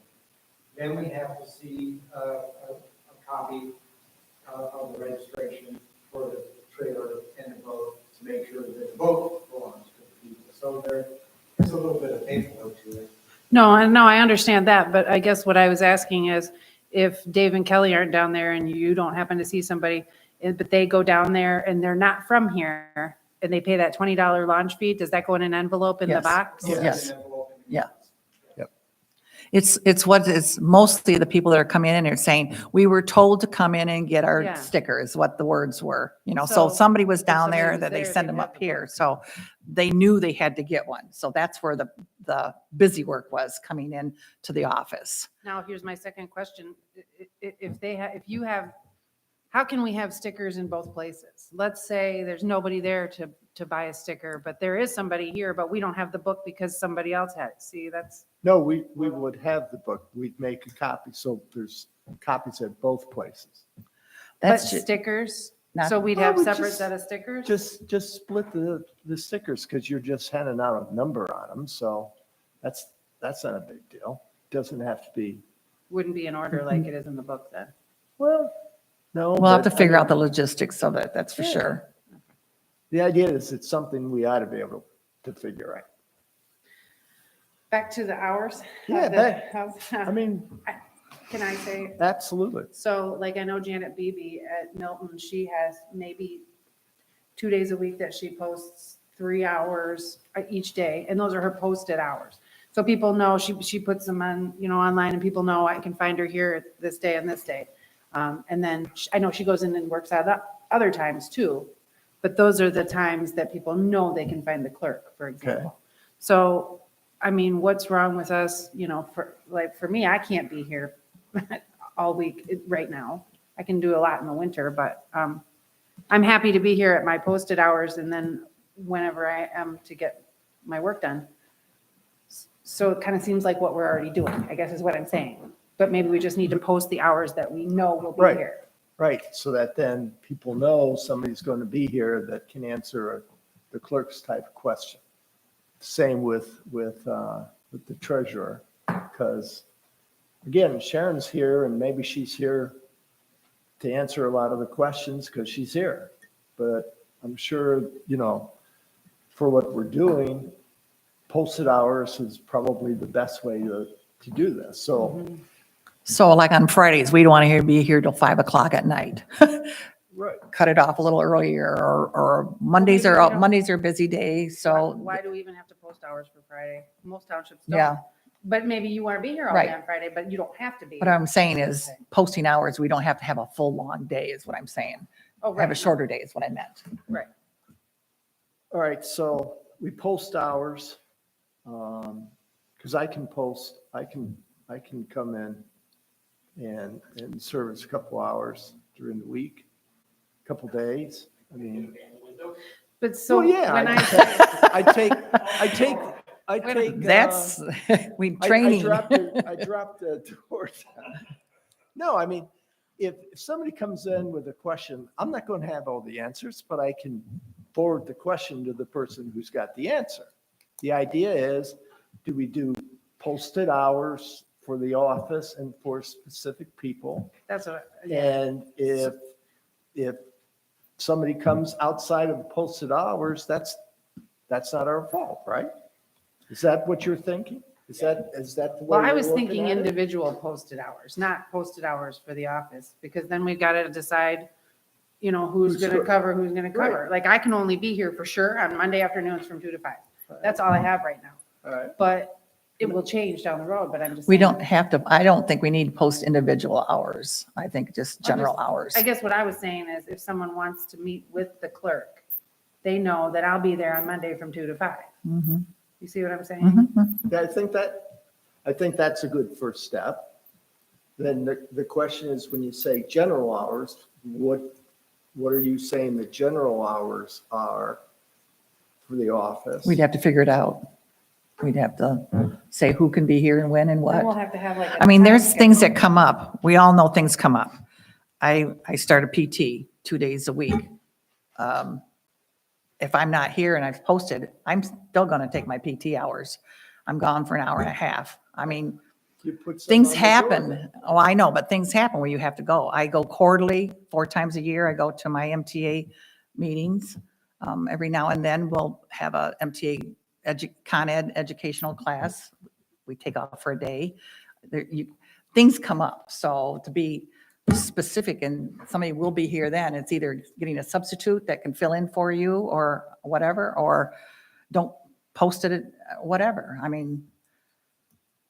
Then we have to see a copy of the registration for the trailer and the boat to make sure that the boat belongs to the people. So there's a little bit of paperwork to it. No, I understand that, but I guess what I was asking is if Dave and Kelly aren't down there and you don't happen to see somebody, but they go down there and they're not from here and they pay that $20 launch fee, does that go in an envelope in the Yes. box? So there's Yes. an envelope in the Yeah. box. it's what is mostly the people that are coming in and saying, we were told to come in and get our Yeah. sticker is what the words were, so So somebody was if down somebody there was that they there, send they'd them have up the here. book. So they knew they had to get one. So that's where the busy work was coming in to the office. Now, here's my second question. If you have, how can we have stickers in both places? Let's say there's nobody there to buy a sticker, but there is somebody here, but we don't have the book because somebody else had it. See, that's, No, we would have the book. We'd make a copy. So there's copies at both places. but That's ju- stickers, not- so we'd Well, have we separate just- set of stickers? Just split the stickers because you're just handing out a number on them. So that's not a big deal. Doesn't have to be, Wouldn't be in order like it is in the book then. well, no. We'll have to but, I figure out mean, the logistics of it, that's for Yeah. sure. The idea is it's something we ought to be able to figure out. Back to the hours? Yeah, I mean, Can I say, absolutely. so like I know Janet Beebe at Milton, she has maybe 2 days a week that she posts 3 hours each day, and those are her posted hours. So people know, she puts them on, online, and people know I can find her here this day and this day. And then I know she goes in and works at other times too, but those are the times that people know they can find the clerk, for example. So, I mean, what's wrong with us, for me, I can't be here all week right now. I can do a lot in the winter, but I'm happy to be here at my posted hours and then whenever I am to get my work done. So it kind of seems like what we're already doing, I guess is what I'm saying. But maybe we just need to post the hours that we know will be Right. here. Right, so that then people know somebody's going to be here that can answer the clerk's type of question. Same with the treasurer, because again, Sharon's here and maybe she's here to answer a lot of the questions because she's here. But I'm sure, for what we're doing, posted hours is probably the best way to do this. So, So like on Fridays, we don't want to be here till 5 o'clock at night. right. Cut it off a little earlier, or Mondays maybe are we out, don't- Mondays are busy days, so, Why do we even have to post hours for Friday? Most townships don't. yeah. But maybe you want to be here all day Right. on Friday, but you don't have to be. What I'm saying is posting hours, we don't have to have a full long day is what I'm saying. Oh, Have a right. shorter day is what I meant. Right. All right, so we post hours, because I can post, I can come in and service a couple hours during the week, a couple days. I mean, But so well, yeah, when I take. That's, we I training. dropped the doors. No, I mean, if somebody comes in with a question, I'm not going to have all the answers, but I can forward the question to the person who's got the answer. The idea is, do we do posted hours for the office and for specific people? that's what, And if somebody comes outside of posted hours, that's not our fault, right? Is that what you're thinking? Is that the way well, I you're was looking thinking at it? individual posted hours, not posted hours for the office, because then we've got to decide, who's Who's going to good. cover, who's going to Right. cover. Like I can only be here for sure on Monday afternoons from 2 to 5. That's all I have right now. All right. But it will change down the road, but I'm just We saying. don't have to, I don't think we need to post individual hours. I think just general hours. I guess what I was saying is if someone wants to meet with the clerk, they know that I'll be there on Monday from 2 to 5. Mhm. You see what I'm saying? Mhm. Yeah, I think that's a good first step. Then the question is, when you say general hours, what what are you saying the general hours are for the office? We'd have to figure it out. We'd have to say who can be here and when and Then we'll what. have to have like. a I mean, there's time things schedule. that come up. We all know things come up. I start a PT 2 days a week. If I'm not here and I've posted, I'm still going to take my PT hours. I'm gone for an hour and a half. I mean, You put some things on the door. happen. Oh, I know, but things happen where you have to go. I go quarterly, 4 times a year. I go to my MTA meetings. Every now and then we'll have a MTA Con Ed educational class. We take off for a day. Things come up. So to be specific and somebody will be here then, it's either getting a substitute that can fill in for you or whatever, or don't post it, whatever. I mean,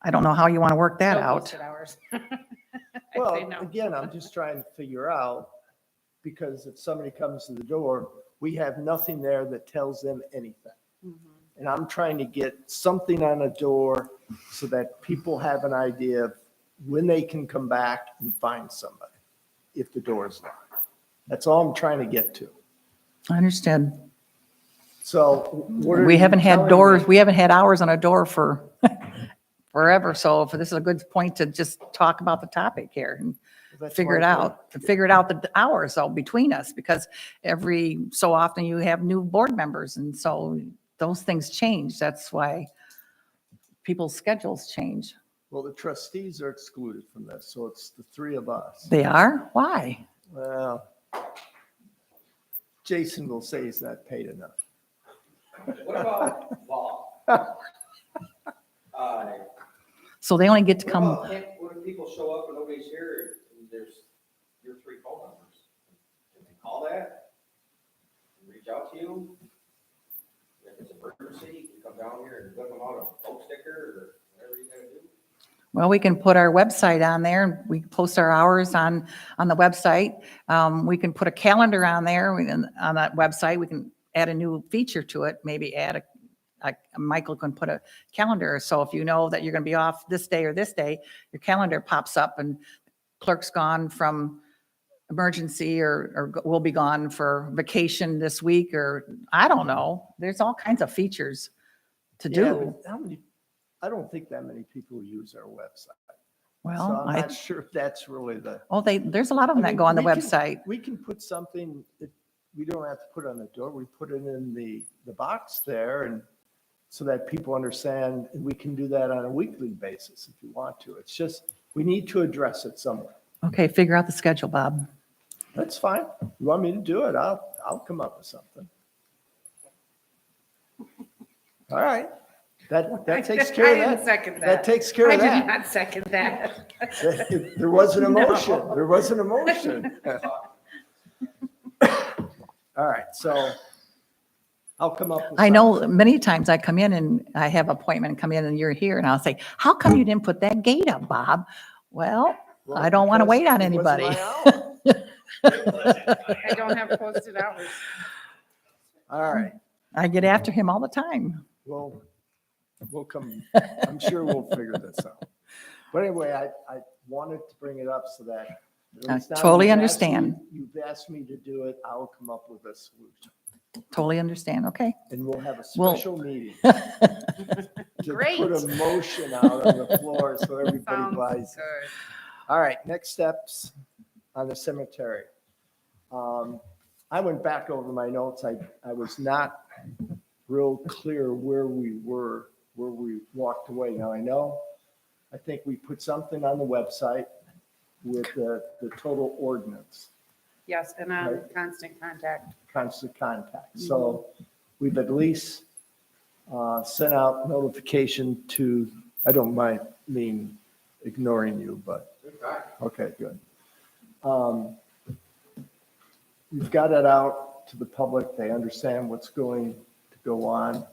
I don't know how you want to work that No out. posted hours. I'd say Well, no. again, I'm just trying to figure out, because if somebody comes to the door, we have nothing there that tells them anything. And I'm trying to get something on a door so that people have an idea of when they can come back and find somebody, if the door is locked. That's all I'm trying to get to. I understand. So what are We you haven't had telling doors, me? we haven't had hours on a door for forever. So if this is a good point to just talk about the topic here and That's figure it why I out, figure it out the hours though between us, because every so often you have new board members. And so those things change. That's why people's schedules change. Well, the trustees are excluded from this, so it's the three of us. They are? Why? Well, Jason will say he's not paid enough. What about law? So they only get to What come, about, what if people show up and nobody's here and there's your 3 phone numbers? Can they call that? Reach out to you? If it's an emergency, you can come down here and flip them out a poke sticker or whatever you gotta do. well, we can put our website on there and we post our hours on the website. We can put a calendar on there, on that website. We can add a new feature to it, maybe add Michael can put a calendar. So if you know that you're going to be off this day or this day, your calendar pops up and clerk's gone from emergency or will be gone for vacation this week, or I don't know. There's all kinds of features to Yeah, do. but I don't think that many people use our website. So Well, I'm not sure if that's really the. there's a lot of them I that mean, go on the we can- website. We can put something that we don't have to put on the door. We put it in the box there, and so that people understand, and we can do that on a weekly basis if you want to. It's just, we need to address it somewhere. Okay, figure out the schedule, Bob. That's fine. You want me to do it? I'll come up with something. All right. That takes care of I didn't that. second that. That takes care I of did that. not second that. There wasn't a No. motion. There wasn't a motion. All right, so I'll come up with. I know something. many times I come in and I have appointment, come in and you're here and I'll say, how come you didn't put that gate up, Bob? Well, I don't want to because wait on it wasn't anybody. my hour. I don't have posted hours. All right, I get after him all the time. well, we'll come, I'm sure we'll figure this out. But anyway, I wanted to bring it up so that. at I least now totally you've asked me- understand. You've asked me to do it, I'll come up with a solution. Totally understand. Okay. And we'll have a Well- special meeting. To Great. put a motion out on the floor so everybody Sounds buys it. good. All right, next steps on the cemetery. I went back over my notes. I was not real clear where we were, where we walked away. Now, I think we put something on the website with the total ordinance, Yes, and Right. constant contact. constant contact. So we've at least sent out notification to, I don't mean ignoring you, but, okay, good. We've got it out to the public. They understand what's going to go on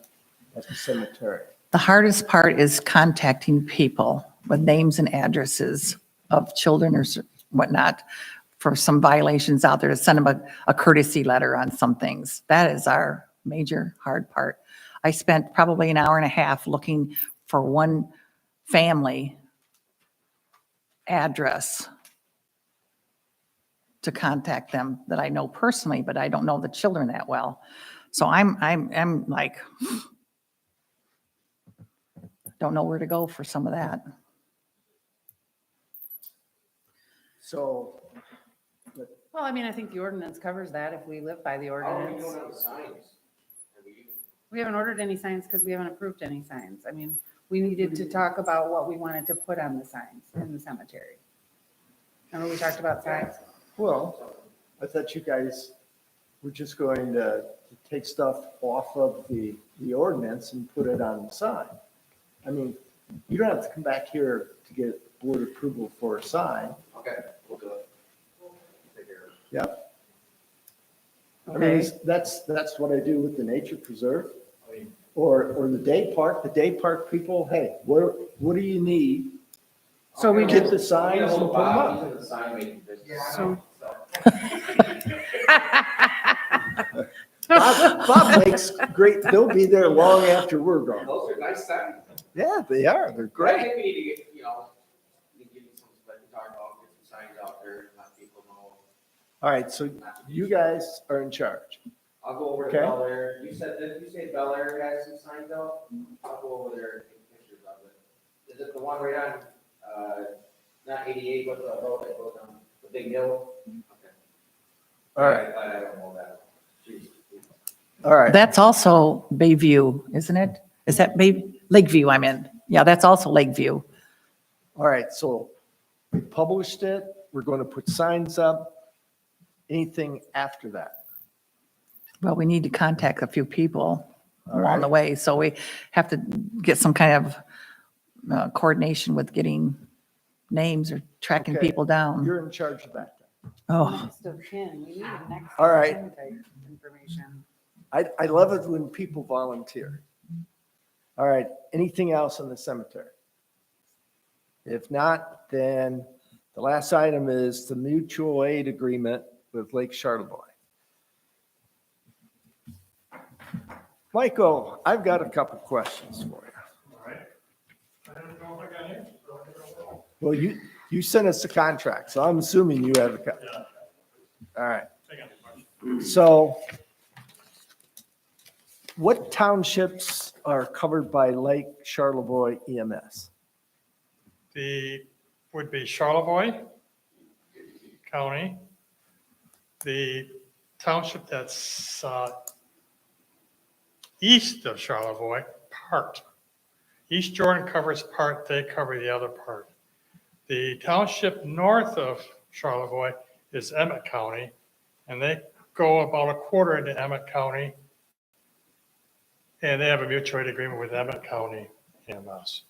at the cemetery. The hardest part is contacting people with names and addresses of children or whatnot for some violations out there, to send them a courtesy letter on some things. That is our major hard part. I spent probably an hour and a half looking for one family address to contact them that I know personally, but I don't know the children that well. So I'm like, don't know where to go for some of that. So, Well, I mean, I think the ordinance covers that if we live by the How are we ordinance. doing on the signs? Have we- We haven't ordered any signs because we haven't approved any signs. I mean, we needed to talk about what we wanted to put on the signs in the cemetery. Remember we talked about signs? well, I thought you guys were just going to take stuff off of the ordinance and put it on the sign. I mean, you don't have to come back here to get board approval for a sign. Okay, we'll do it. We'll take care of it. Yep. I mean, Okay. that's what I do with the nature preserve I mean, or the day park. The day park people, hey, what do you need? So we Get just, the signs and put them Bob, up. he's in the sign making business. Yeah, I So- know. Bob makes great, they'll be there long after we're gone. Those are nice signs. Yeah, they are. They're I great. think we need to get, we need to give you some, like we talked about, get some signs out there and let people know. All right, so you guys are in charge. I'll go over to Okay. Bel Air. You said Bel Air has some signs out? I'll go over there and take pictures of it. Is it the one right on, not 88, but the road that goes down the big hill? Okay. All right, I don't know that. Jeez. all right. That's also Bayview, isn't it? Is that Lakeview I'm in? Yeah, that's also Lakeview. All right, so we published it. We're going to put signs up. Anything after that? Well, we need to contact a few people All along the right. way, so we have to get some kind of coordination with getting names or tracking Okay. people down. You're in charge of that. Oh, next of kin, we need a next All of right. kin type information. I love it when people volunteer. All right, anything else in the cemetery? If not, then the last item is the mutual aid agreement with Lake Charlevoix. Michael, I've got a couple questions for you. All right. I don't know if I got answers. but I don't know. Well, you sent us the contract, so I'm assuming you have a copy. Yeah, All right, I got the question. so what townships are covered by Lake Charlevoix E EMS? Would be Charlevoix County, the township that's east of Charlevoix, part. East Jordan covers part, they cover the other part. The township north of Charlevoix is Emmett County, and they go about a quarter into Emmett County, and they have a mutual aid agreement with Emmett County EMS.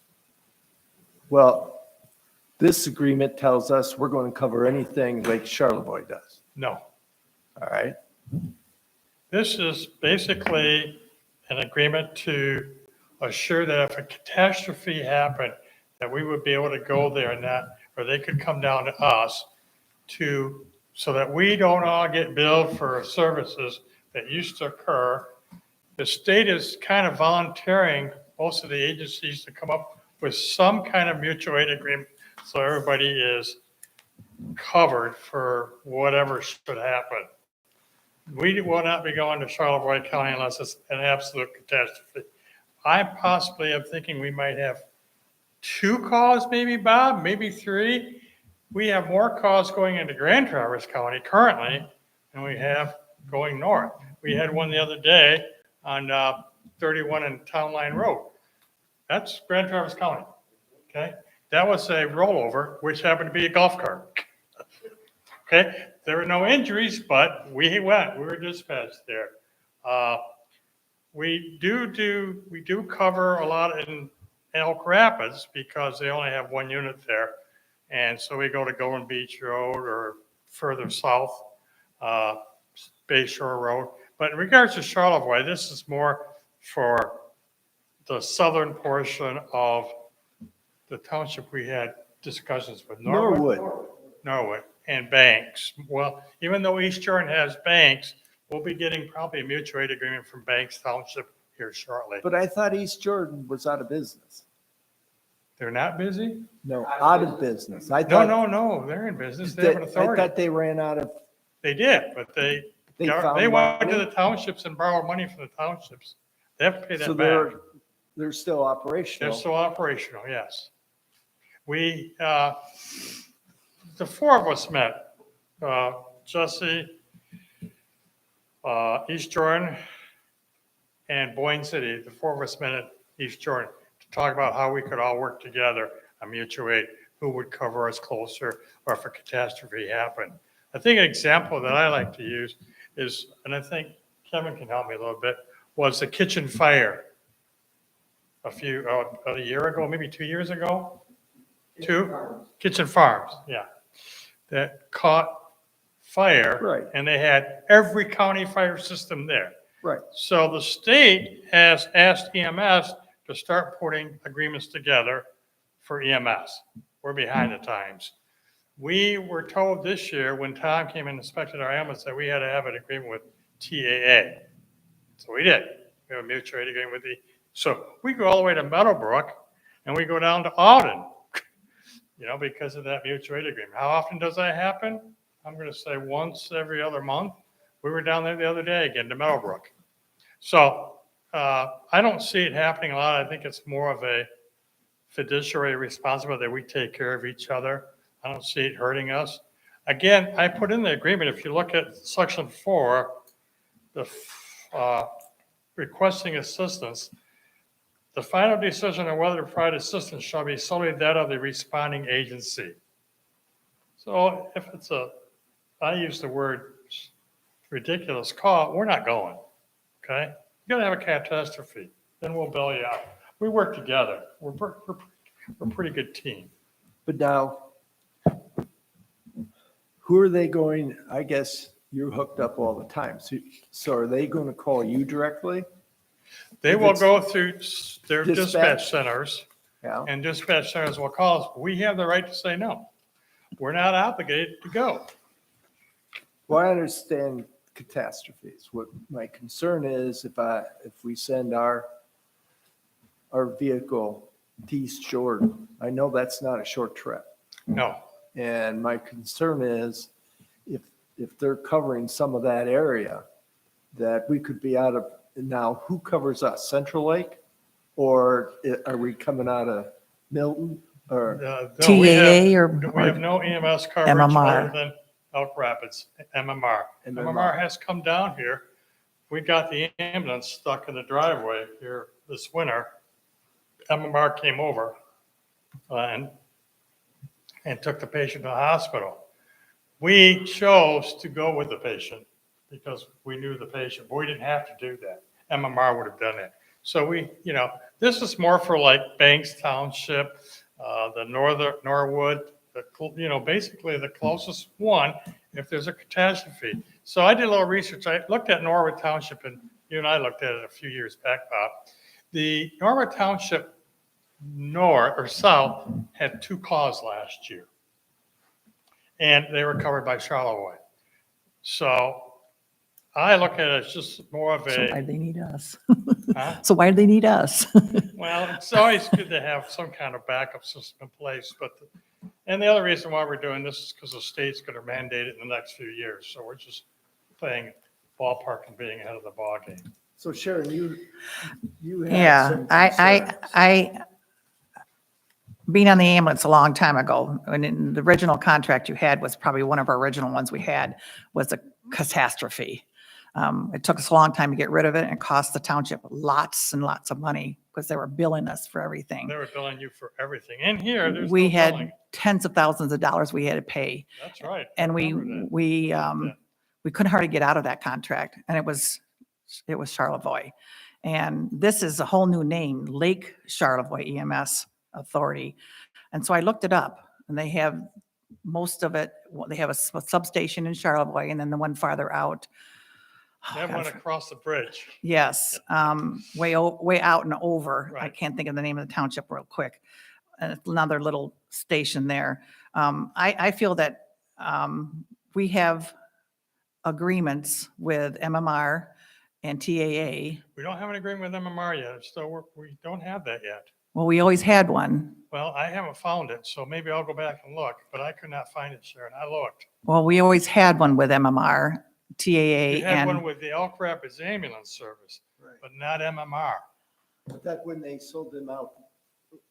Well, this agreement tells us we're going to cover anything Lake Charlevoix does. No. All right, This is basically an agreement to assure that if a catastrophe happened, that we would be able to go there and that, or they could come down to us so that we don't all get billed for services that used to occur. The state is kind of volunteering most of the agencies to come up with some kind of mutual aid agreement so everybody is covered for whatever should happen. We will not be going to Charlevoix County unless it's an absolute catastrophe. I possibly am thinking we might have 2 calls, maybe, Bob, maybe 3. We have more calls going into Grand Traverse County currently than we have going north. We had one the other day on 31 and Town Line Road. That's Grand Traverse County, okay? That was a rollover, which happened to be a golf cart. Okay, there were no injuries, but we were dispatched there. We do cover a lot in Elk Rapids because they only have 1 unit there. And so we go to Golden Beach Road or further south, Bay Shore Road. But in regards to Charlevoix, this is more for the southern portion of the township. We had discussions with Norwood and Banks. Well, even though East Jordan has Banks, we'll be getting probably a mutual aid agreement from Banks Township here shortly. but I thought East Jordan was out of business. They're not busy? No, out of business. I No, thought no, no, they're in business. They have an I authority. thought they ran out of They did, but they found went to money? the townships and borrowed money from the townships. They have to pay So that back. they're still They're operational. still operational, yes. We, the four of us met, Jesse, East Jordan, and Boyne City. The four of us met at East Jordan to talk about how we could all work together on mutual aid, who would cover us closer, or if a catastrophe happened. I think an example that I like to use is, and I think Kevin can help me a little bit, was the kitchen fire about a year ago, maybe 2 years ago. Kitchen Farms, yeah. That caught fire. Right. And they had every county fire system there. Right. So the state has asked EMS to start putting agreements together for EMS. We're behind the times. We were told this year, when Tom came and inspected our ambulance, that we had to have an agreement with TAA. So we did. We have a mutual aid agreement with so we go all the way to Meadowbrook and we go down to Alden, because of that mutual aid agreement. How often does that happen? I'm going to say once every other month. We were down there the other day again to Meadowbrook. So I don't see it happening a lot. I think it's more of a fiduciary responsibility that we take care of each other. I don't see it hurting us. Again, I put in the agreement, if you look at section 4, the requesting assistance, the final decision on whether to provide assistance shall be solely that of the responding agency. So if it's I use the word ridiculous call, we're not going, okay? You gotta have a catastrophe, then we'll bail you out. We work together. We're a pretty good team. But now, who are they going, I guess you're hooked up all the time. So are they going to call you directly? They If will it's go through their dispatch? dispatch centers, Yeah. and dispatch centers will call us. We have the right to say no. We're not obligated to go. Well, I understand catastrophes. What my concern is, if we send our vehicle to East Jordan, I know that's not a short trip. No. And my concern is if they're covering some of that area, that we could be out of, now who covers us? Central Lake? Or are we coming out of Milton or? No, TAA we have no EMS coverage MMR. other than Elk Rapids, MMR. MMR. MMR has come down here. We got the ambulance stuck in the driveway here this winter. MMR came over and took the patient to the hospital. We chose to go with the patient because we knew the patient, but we didn't have to do that. MMR would have done it. So this is more for like Banks Township, the Norwood, basically the closest one if there's a catastrophe. So I did a little research. I looked at Norwood Township, and you and I looked at it a few years back, Bob. The Norwood Township north or south had 2 calls last year, and they were covered by Charlevoix. So I look at it as just more of So a. why do they need us? Huh? So why do they need us? Well, it's always good to have some kind of backup system in place, and the other reason why we're doing this is because the state's going to mandate it in the next few years. So we're just playing ballpark and being ahead of the ballgame. So Sharon, you have Yeah, some I concerns. being on the ambulance a long time ago, and in the original contract you had was probably one of our original ones we had, was a catastrophe. It took us a long time to get rid of it, and it cost the township lots and lots of money because they were billing us for everything. They were billing you for everything. In here, there's We no had billing. tens of thousands of dollars we had to pay. That's right. I And remember that. we couldn't hardly get out of that contract, and it was Charlevoix. And this is a whole new name, Lake Charlevoix EMS Authority. And so I looked it up, and they have most of it. They have a substation in Charlevoix, and then the one farther out. That went across the bridge. Yes, way out and over. I Right. can't think of the name of the township real quick. And it's another little station there. I feel that we have agreements with MMR and TAA. We don't have an agreement with MMR yet. So we don't have that yet. Well, we always had one. Well, I haven't found it, so maybe I'll go back and look, but I could not find it, Sharon. I looked. Well, we always had one with MMR, TAA, You had one and, with the Elk Rapids Ambulance Service, but not MMR. But that when they sold them out,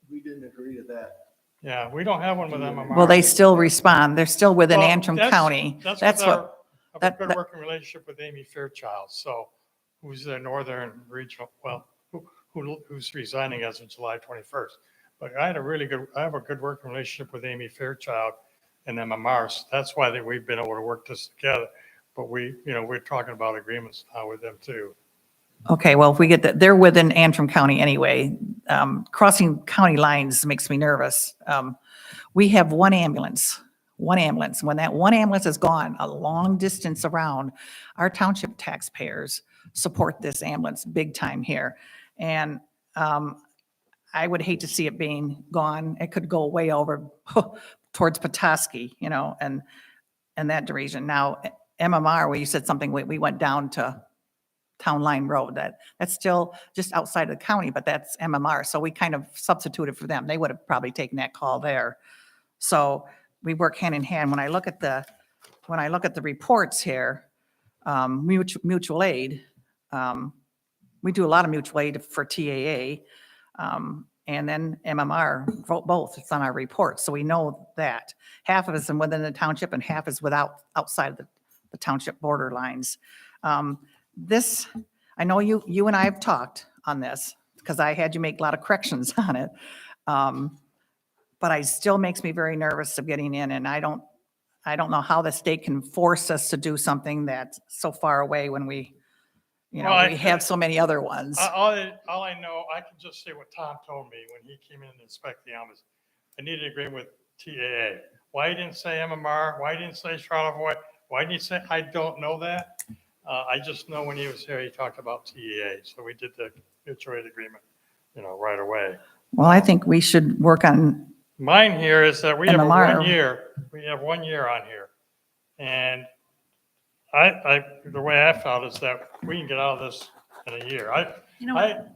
we didn't agree to that. Yeah, we don't have one with MMR. well, they still respond. They're still within Well, Antrim County. That's That's with our, what, have a that- good that- working relationship with Amy Fairchild, so, who's the Northern Regional, well, who's resigning as of July 21st. But I have a good working relationship with Amy Fairchild and MMR, so that's why we've been able to work this together. But we're talking about agreements now with them too. okay, well, if we get that, they're within Antrim County anyway. Crossing county lines makes me nervous. We have one ambulance. When that one ambulance is gone, a long distance around, our township taxpayers support this ambulance big time here. And I would hate to see it being gone. It could go way over towards Petoskey, and that direction. Now, MMR, where you said something, we went down to Town Line Road. That's still just outside of the county, but that's MMR. So we kind of substituted for them. They would have probably taken that call there. So we work hand in hand. When I look at the reports here, mutual aid, we do a lot of mutual aid for TAA, and then MMR, both. It's on our report, so we know that. Half of it's within the township and half is outside of the township border lines. This, I know you and I have talked on this, because I had you make a lot of corrections on it. But it still makes me very nervous of getting in, and I don't know how the state can force us to do something that's so far away when we have so many other ones. All I know, I can just say what Tom told me when he came in and inspected the ambulance. I needed to agree with TAA. Why he didn't say MMR? Why he didn't say Charlevoix? Why didn't he say, I don't know that. I just know when he was here, he talked about TAA. So we did the mutual aid agreement, right away. Well, I think we should work on, Mine here is that we have MMR. 1 year. We have 1 year on here. And the way I felt is that we can get out of this in a year. I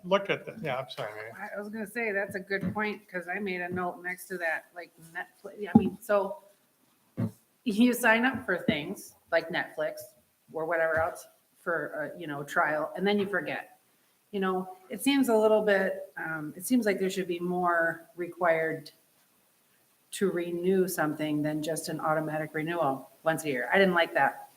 looked at I'm sorry, Mary. I was gonna say, that's a good point, because I made a note next to that, like Netflix, so you sign up for things like Netflix or whatever else for, trial, and then you forget. It seems a little bit, it seems like there should be more required to renew something than just an automatic renewal once a year. I didn't like that,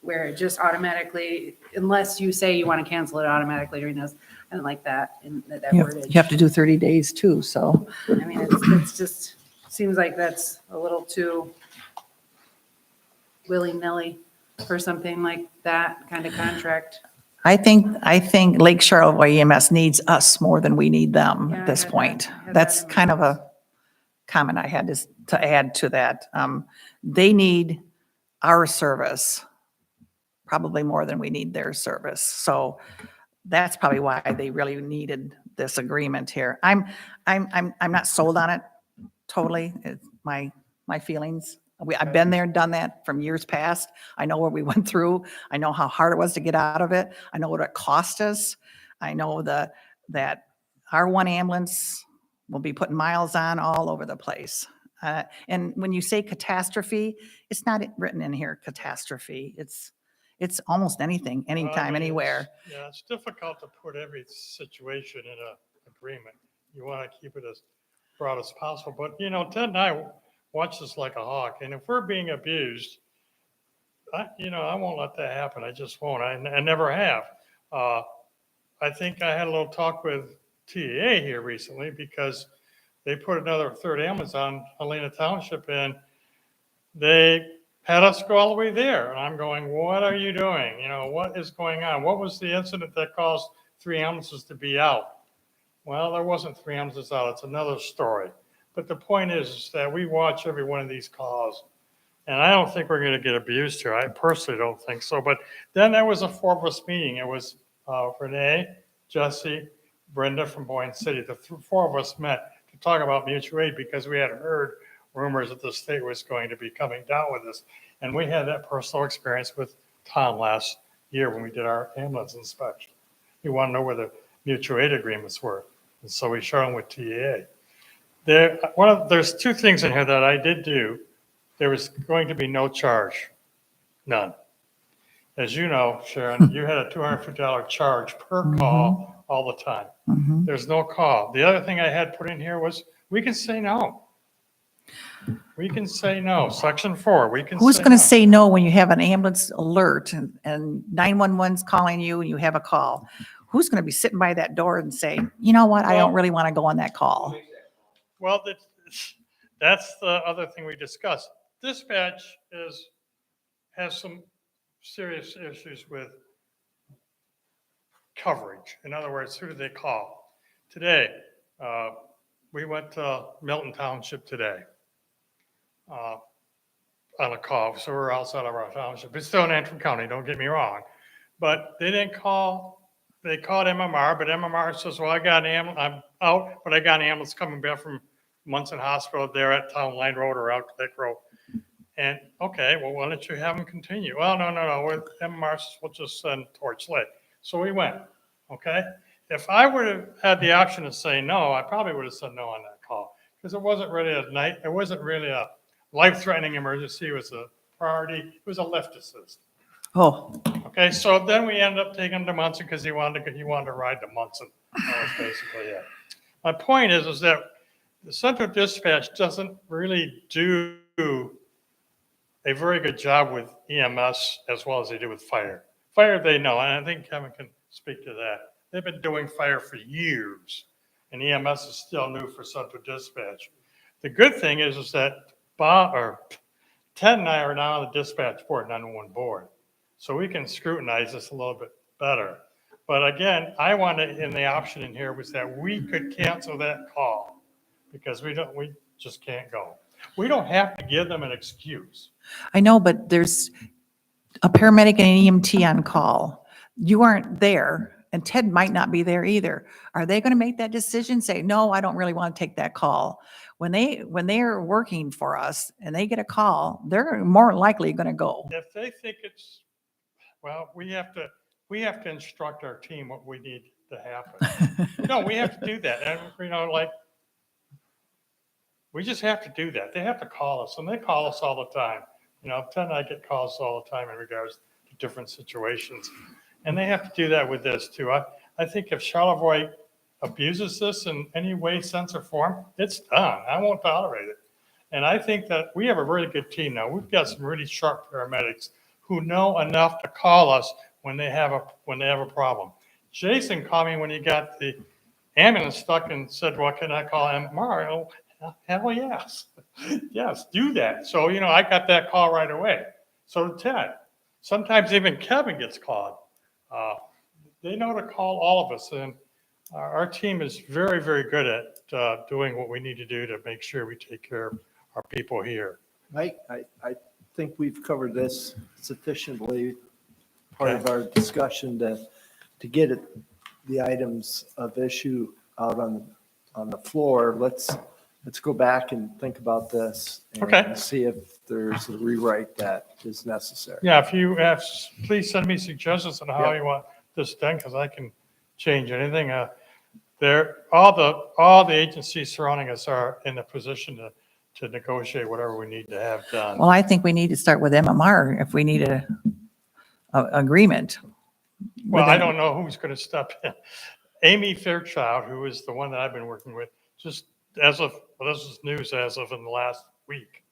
where it just automatically, unless you say you want to cancel it automatically renews. I didn't like that in that wordage. you have to do 30 days too, so. It's just, seems like that's a little too willy-nilly for something like that kind of contract. I think Lake Charlevoix EMS needs us more than we need them Yeah, at this I had point. that- I had That's that in kind of my a comment I had to add to that. They need our service probably more than we need their service. So that's probably why they really needed this agreement here. I'm not sold on it totally. It's my feelings. I've been there, done that from years past. I know what we went through. I know how hard it was to get out of it. I know what it cost us. I know that our one ambulance will be putting miles on all over the place. And when you say catastrophe, it's not written in here, catastrophe. It's almost anything, Well, I anytime, mean, anywhere. it's difficult to put every situation in an agreement. You want to keep it as broad as possible. But, Ted and I watch this like a hawk. And if we're being abused, I won't let that happen. I just won't. I never have. I think I had a little talk with TAA here recently because they put another third ambulance on Helena Township, and they had us go all the way there. And I'm going, what are you doing? What is going on? What was the incident that caused 3 ambulances to be out? Well, there wasn't 3 ambulances out. It's another story. But the point is that we watch every one of these calls. And I don't think we're going to get abused here. I personally don't think so. But then there was a 4 of us meeting. It was Renee, Jesse, Brenda from Boyne City. The 4 of us met to talk about mutual aid because we had heard rumors that the state was going to be coming down with this. And we had that personal experience with Tom last year when we did our ambulance inspection. We want to know where the mutual aid agreements were. And so we showed them with TEA. There's two things in here that I did do. There was going to be no charge, none. As you know, Sharon, you had a $250 charge per call all the time. There's no call. The other thing I had put in here was, we can say no. We can say no. Section 4, we can say no. Who's going to say no when you have an ambulance alert and 911's calling you and you have a call? Who's going to be sitting by that door and say, you know what, I don't really want to go on that call? Well, that's the other thing we discussed. Dispatch has some serious issues with coverage. In other words, who do they call? Today, we went to Milton Township today on a call. So we're outside of our township. It's still in Antrim County, don't get me wrong. But they didn't call, they called MMR, but MMR says, well, I got an ambulance, I'm out, but I got an ambulance coming back from Munson Hospital there at Town Line Road or out Lake Road. And, okay, well, why don't you have them continue? Well, no, with MMR, we'll just send Torch Lake. So we went, okay? If I would have had the option to say no, I probably would have said no on that call. Because it wasn't really a night, it wasn't really a life-threatening emergency. It was a priority, it was a lift assist. Oh, Okay, so then we ended up taking him to Munson because he wanted to ride to Munson. That was basically it. My point is that the Central Dispatch doesn't really do a very good job with EMS as well as they do with fire. Fire, they know, and I think Kevin can speak to that. They've been doing fire for years, and EMS is still new for Central Dispatch. The good thing is that Ted and I are now on the dispatch board, 911 board, so we can scrutinize this a little bit better. But again, I wanted, in the option in here was that we could cancel that call because we just can't go. We don't have to give them an excuse. I know, but there's a paramedic and an EMT on call. You aren't there, and Ted might not be there either. Are they going to make that decision? Say, no, I don't really want to take that call. When they are working for us and they get a call, they're more likely going to go. If they think it's, well, we have to instruct our team what we need to happen. No, we have to do that. And, we just have to do that. They have to call us, and they call us all the time. Ted and I get calls all the time in regards to different situations. And they have to do that with this too. I think if Charlevoix abuses this in any way, sense, or form, it's done. I won't tolerate it. And I think that we have a really good team now. We've got some really sharp paramedics who know enough to call us when they have a problem. Jason called me when he got the ambulance stuck and said, well, can I call MMR? Oh, hell yes. Yes, do that. So, I got that call right away. So did Ted. Sometimes even Kevin gets called. They know to call all of us. And our team is very, very good at doing what we need to do to make sure we take care of our people here. I think we've covered this sufficiently, part of our discussion to get the items of issue out on the floor. Let's go back and think about this and see if there's a rewrite that is necessary. Yeah, if you have, please send me suggestions on how you want this done, because I can change anything. All the agencies surrounding us are in a position to negotiate whatever we need to have done. Well, I think we need to start with MMR if we need a agreement. Well, I don't know who's going to step in. Amy Fairchild, who is the one that I've been working with, just this is news as of in the last week.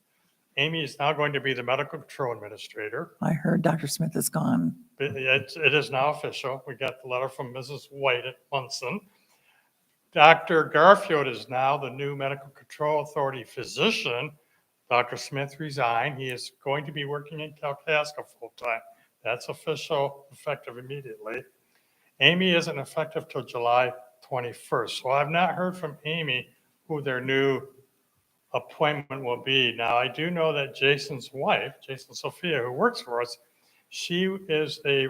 Amy is now going to be the medical control administrator. I heard Dr. Smith is gone. It is now official. We got the letter from Mrs. White at Munson. Dr. Garfield is now the new medical control authority physician. Dr. Smith resigned. He is going to be working in Kalkaska full-time. That's official, effective immediately. Amy isn't effective till July 21st. So I've not heard from Amy who their new appointment will be. Now, I do know that Jason's wife, Jason Sophia, who works for us, she is a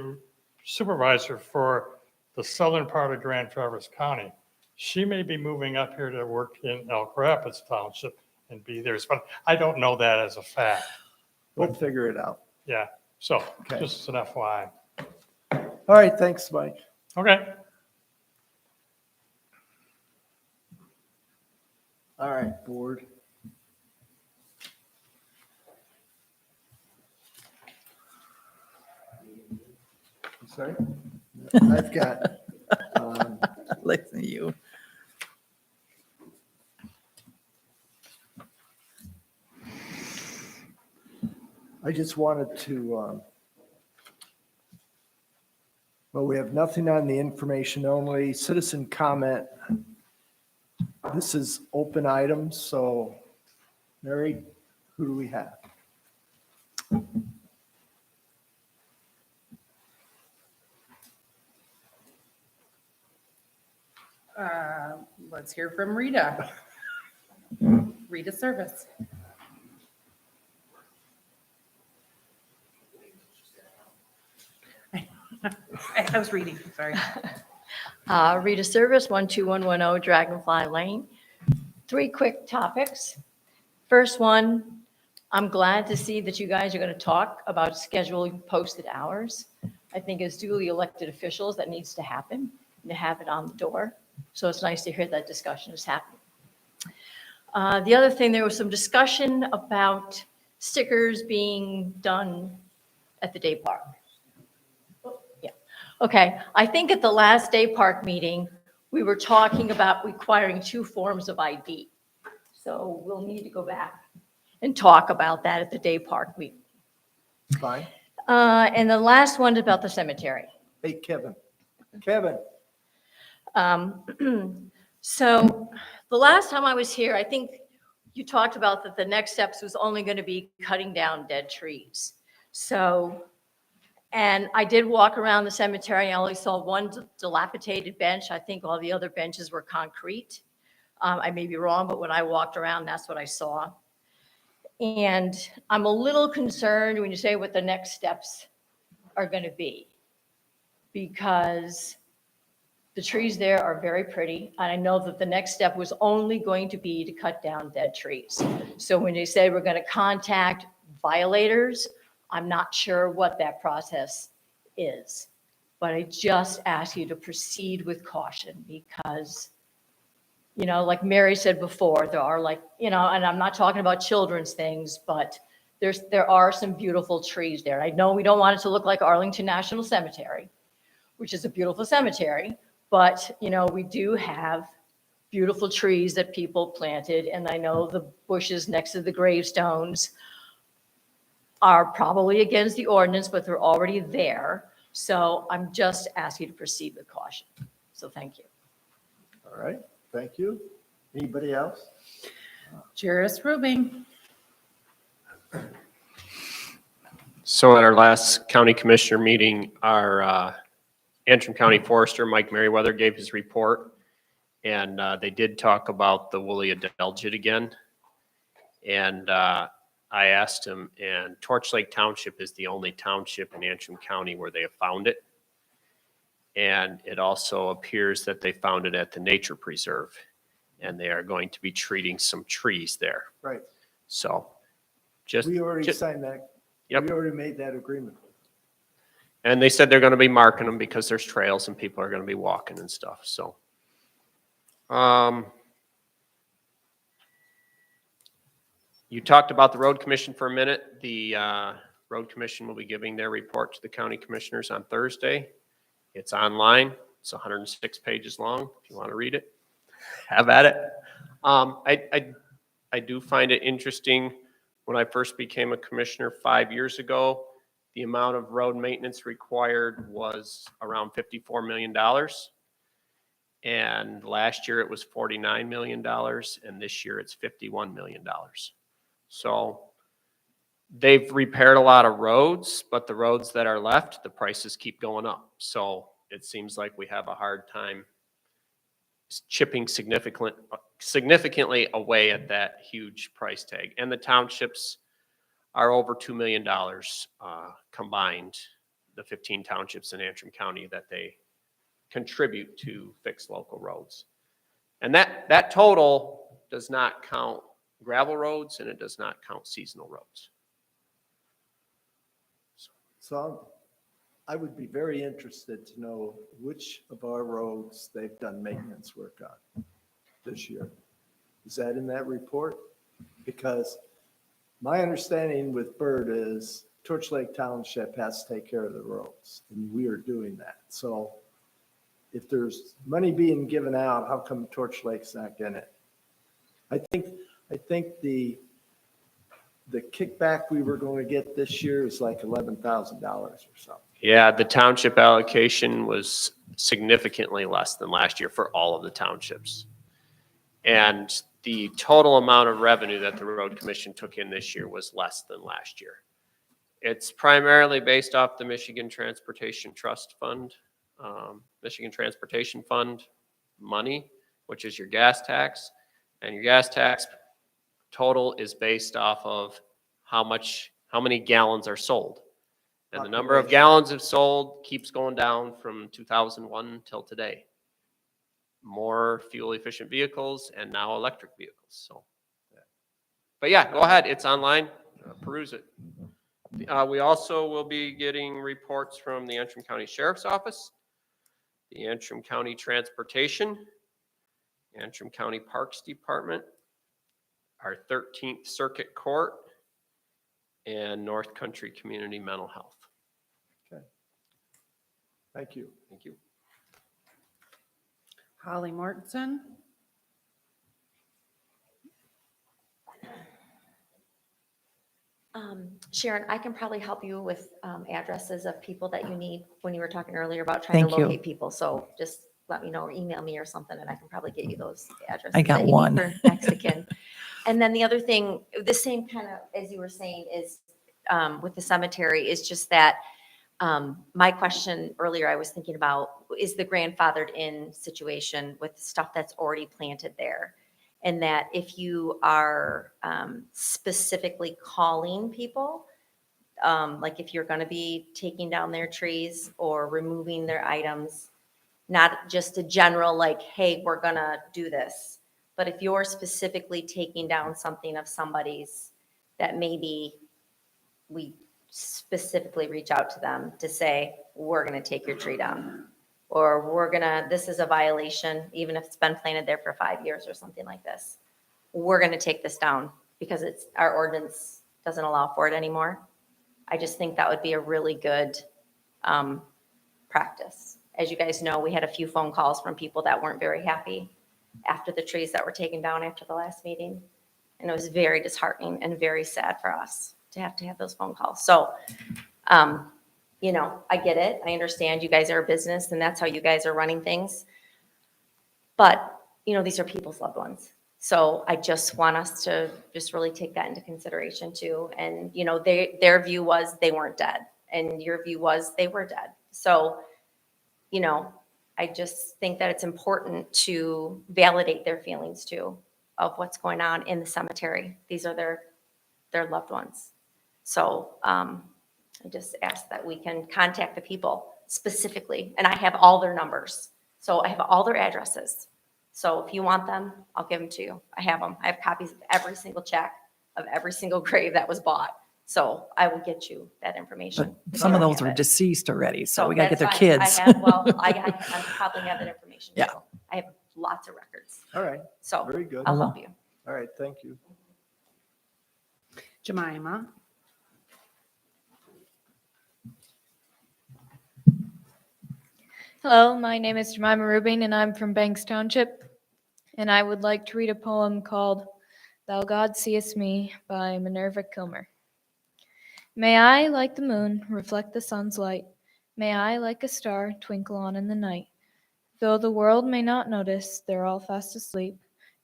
supervisor for the southern part of Grand Traverse County. She may be moving up here to work in Elk Rapids Township and be theirs, but I don't know that as a fact. We'll figure it out. Yeah, so just as an FYI. All right, thanks, Mike. Okay. All right, board. I'm sorry? I've got, Listen to you. I just wanted to, well, we have nothing on the information only, citizen comment. This is open items, so Mary, who do we have? Let's hear from Rita. Rita Service. I was reading, sorry. Rita Service, 12110 Dragonfly Lane. 3 quick topics. First one, I'm glad to see that you guys are going to talk about scheduling posted hours. I think as duly elected officials, that needs to happen, and to have it on the door. So it's nice to hear that discussion is happening. The other thing, there was some discussion about stickers being done at the day park. Yeah. Okay, I think at the last day park meeting, we were talking about requiring 2 forms of ID. So we'll need to go back and talk about that at the day park meeting. Fine. And the last one is about the cemetery. Hey, Kevin. Kevin, So the last time I was here, I think you talked about that the next steps was only going to be cutting down dead trees. So, and I did walk around the cemetery. I only saw one dilapidated bench. I think all the other benches were concrete. I may be wrong, but when I walked around, that's what I saw. And I'm a little concerned when you say what the next steps are going to be, because the trees there are very pretty, and I know that the next step was only going to be to cut down dead trees. So when they say we're going to contact violators, I'm not sure what that process is. But I just ask you to proceed with caution because, you know, like Mary said before, there are like, you know, and I'm not talking about children's things, but there are some beautiful trees there. I know we don't want it to look like Arlington National Cemetery, which is a beautiful cemetery, but, you know, we do have beautiful trees that people planted, and I know the bushes next to the gravestones are probably against the ordinance, but they're already there. So I'm just asking you to proceed with caution. So thank you. all right, thank you. Anybody else? Juris Rubing. So at our last county commissioner meeting, our Antrim County Forester, Mike Merriweather, gave his report. And they did talk about the woolly adelgid again. And I asked him, and Torch Lake Township is the only township in Antrim County where they have found it. And it also appears that they found it at the nature preserve. And they are going to be treating some trees there. Right. So just. We already just- signed that. Yep. We already made that agreement. And they said they're going to be marking them because there's trails and people are going to be walking and stuff. So, you talked about the road commission for a minute. The road commission will be giving their report to the county commissioners on Thursday. It's online. It's 106 pages long. If you want to read it, have at it. I do find it interesting. When I first became a commissioner 5 years ago, the amount of road maintenance required was around $54 million. And last year it was $49 million, and this year it's $51 million. So they've repaired a lot of roads, but the roads that are left, the prices keep going up. So it seems like we have a hard time chipping significantly away at that huge price tag. And the townships are over $2 million combined, the 15 townships in Antrim County that they contribute to fix local roads. And that total does not count gravel roads, and it does not count seasonal roads. So I would be very interested to know which of our roads they've done maintenance work on this year. Is that in that report? Because my understanding with Bird is Torch Lake Township has to take care of the roads, and we are doing that. So if there's money being given out, how come Torch Lake's not getting it? I think the kickback we were going to get this year is like $11,000 or something. Yeah, the township allocation was significantly less than last year for all of the townships. And the total amount of revenue that the road commission took in this year was less than last year. It's primarily based off the Michigan Transportation Trust Fund, Michigan Transportation Fund money, which is your gas tax. And your gas tax total is based off of how many gallons are sold. And the number of gallons of sold keeps going down from 2001 till today. More fuel efficient vehicles and now electric vehicles. So, but yeah, go ahead. It's online. Peruse it. We also will be getting reports from the Antrim County Sheriff's Office, the Antrim County Transportation, Antrim County Parks Department, our 13th Circuit Court, and North Country Community Mental Health. Okay. Thank you. Thank you. Holly Mortensen. Sharon, I can probably help you with addresses of people that you need when you were talking earlier about trying to Thank you. locate people. So just let me know or email me or something and I can probably get you those addresses. I got that you need one. for next of kin. And then the other thing, the same kind of, as you were saying, is with the cemetery is just that my question earlier, I was thinking about is the grandfathered in situation with stuff that's already planted there. And that if you are specifically calling people, like if you're going to be taking down their trees or removing their items, not just a general like, hey, we're going to do this. But if you're specifically taking down something of somebody's that maybe we specifically reach out to them to say, we're going to take your tree down. Or this is a violation, even if it's been planted there for 5 years or something like this. We're going to take this down because our ordinance doesn't allow for it anymore. I just think that would be a really good practice. As you guys know, we had a few phone calls from people that weren't very happy after the trees that were taken down after the last meeting. And it was very disheartening and very sad for us to have those phone calls. So, I get it. I understand you guys are a business and that's how you guys are running things. But, these are people's loved ones. So I just want us to just really take that into consideration too. And, their view was they weren't dead and your view was they were dead. So, I just think that it's important to validate their feelings too of what's going on in the cemetery. These are their loved ones. So I just ask that we can contact the people specifically, and I have all their numbers. So I have all their addresses. So if you want them, I'll give them to you. I have them. I have copies of every single check of every single grave that was bought. So I will get you that information. But if some you of don't those have are it. deceased already, so we gotta get their that's fine. kids. I probably have that information. Yeah. too. I have lots of records. All right, So very good. I'll All help you. right, thank you. Jemima. Hello, my name is Jemima Rubin and I'm from Banks Township. And I would like to read a poem called Thou God Seest Me by Minerva Kilmer. May I, like the moon, reflect the sun's light. May I, like a star, twinkle on in the night. Though the world may not notice, they're all fast asleep.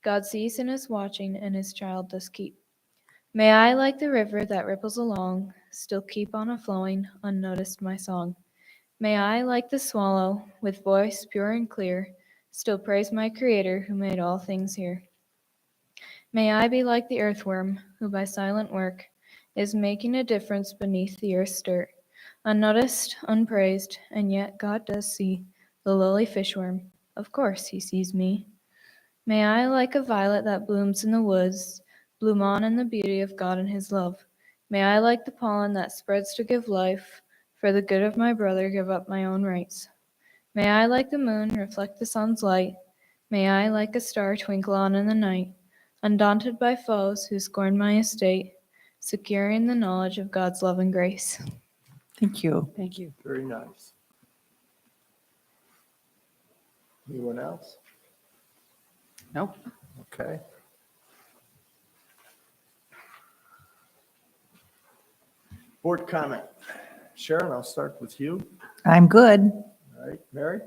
God sees and is watching, and his child does keep. May I, like the river that ripples along, still keep on a-flowing, unnoticed my song. May I, like the swallow, with voice pure and clear, still praise my Creator who made all things here. May I be like the earthworm, who by silent work is making a difference beneath the earth's dirt, unnoticed, unpraised, and yet God does see the lowly fishworm. Of course he sees me. May I, like a violet that blooms in the woods, bloom on in the beauty of God and his love. May I, like the pollen that spreads to give life, for the good of my brother give up my own rights. May I, like the moon, reflect the sun's light. May I, like a star, twinkle on in the night. undaunted by foes who scorn my estate, secure in the knowledge of God's love and grace. Thank you. Thank you. Very nice. Anyone else? Nope. Okay. Board comment. Sharon, I'll start with you. I'm good. All right, Mary?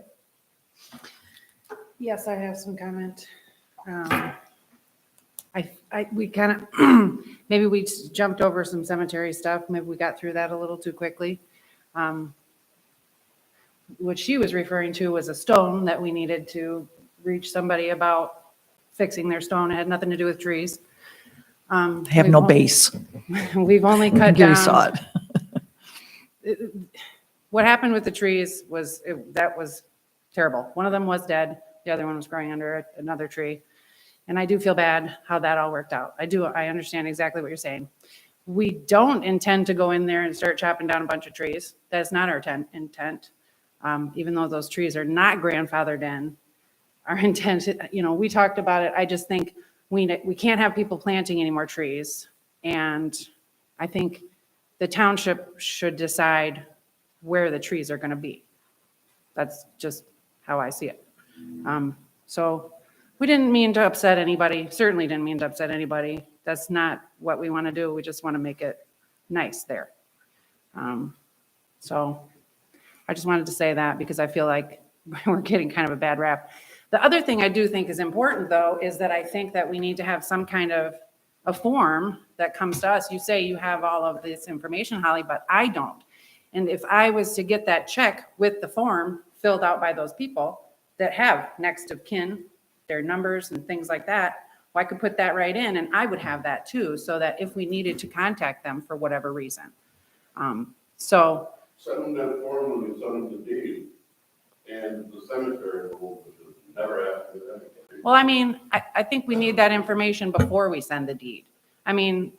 Yes, I have some comment. We kind of, maybe we just jumped over some cemetery stuff. Maybe we got through that a little too quickly. What she was referring to was a stone that we needed to reach somebody about fixing their stone. It had nothing to do with trees. I have no base. We've only cut Gary down. saw it. What happened with the trees was, that was terrible. One of them was dead. The other one was growing under another tree. And I do feel bad how that all worked out. I understand exactly what you're saying. We don't intend to go in there and start chopping down a bunch of trees. That's not our intent. Even though those trees are not grandfathered in, our intent, we talked about it. I just think we can't have people planting any more trees. And I think the township should decide where the trees are going to be. That's just how I see it. So we didn't mean to upset anybody, certainly didn't mean to upset anybody. That's not what we want to do. We just want to make it nice there. So I just wanted to say that because I feel like we're getting kind of a bad rap. The other thing I do think is important, though, is that I think that we need to have some kind of a form that comes to us. You say you have all of this information, Holly, but I don't. And if I was to get that check with the form filled out by those people that have next of kin, their numbers and things like that, well, I could put that right in and I would have that too, so that if we needed to contact them for whatever reason. So. Send them that form when you send them the deed, and the cemetery will never have to do anything. Well, I mean, I think we need that information before we send the deed. I mean,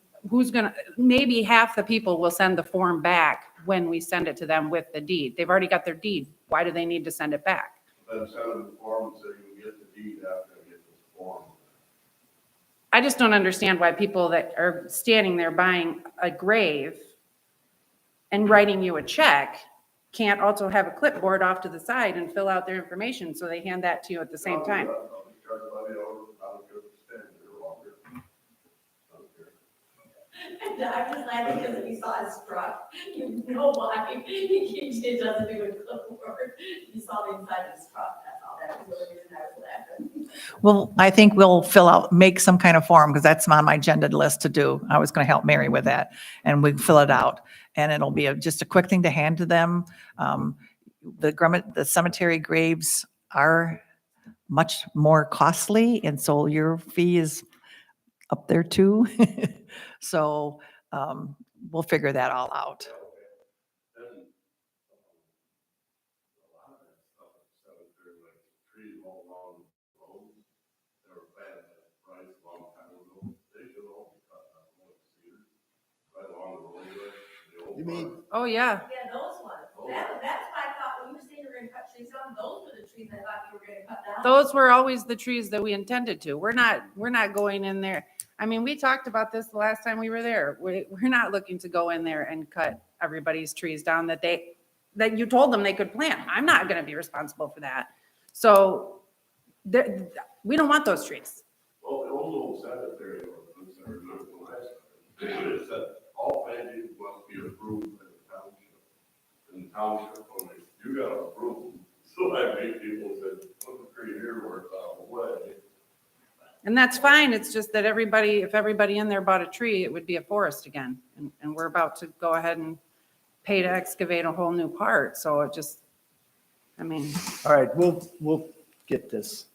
maybe half the people will send the form back when we send it to them with the deed. They've already got their deed. Why do they need to send it back? Then send them the form and say you get the deed after I get this form. I just don't understand why people that are standing there buying a grave and writing you a check can't also have a clipboard off to the side and fill out their information so they hand that to you at the same time. I'll be charged by the owner, I don't care if it's 10 years longer. I don't care. I'm just laughing because if you saw his truck, you know why. It doesn't do a clipboard. You saw the inside of his truck, that's all. That was the reason I was laughing. Well, I think we'll make some kind of form because that's on my agenda list to do. I was going to help Mary with that and we fill it out and it'll be just a quick thing to hand to them. The cemetery graves are much more costly and so your fee is up there too. So we'll figure that all out. You mean, Oh, yeah. Yeah, those ones. That's why I thought when you were saying you were gonna cut trees down, those were the trees I thought you were gonna cut down. Those were always the trees that we intended to. We're not going in there. I mean, we talked about this the last time we were there. We're not looking to go in there and cut everybody's trees down that you told them they could plant. I'm not going to be responsible for that. So we don't want those trees. Well, the old cemetery ordinance, I remember the last time, it said all plantings must be approved by the township. And the township, you got to approve. So I made people said, put the tree here where it's out of the way. And that's fine. It's just that if everybody in there bought a tree, it would be a forest again. And we're about to go ahead and pay to excavate a whole new part. So it just, I mean. all right, we'll get this.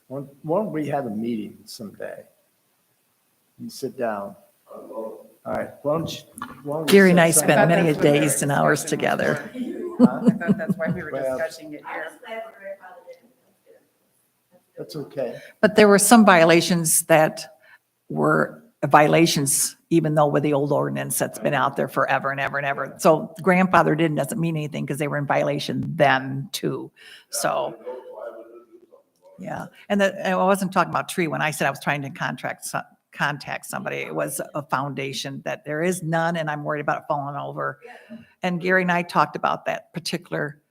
Why don't we have a meeting someday? You sit down. All right, why don't we Gary and set I something- spent thought many that's what we were days and hours discussing together. I thought that's why we were Well, discussing it I'm here. just glad my grandfather didn't. That's okay. But there were some violations that were violations, even though with the old ordinance that's been out there forever and ever and ever. So grandfather doesn't mean anything because they were in violation then too. So, Yeah, and I wasn't talking about tree. When I said I was trying to contact somebody, it was a foundation that there is none, and I'm worried about it falling over. And Gary and I talked about that particular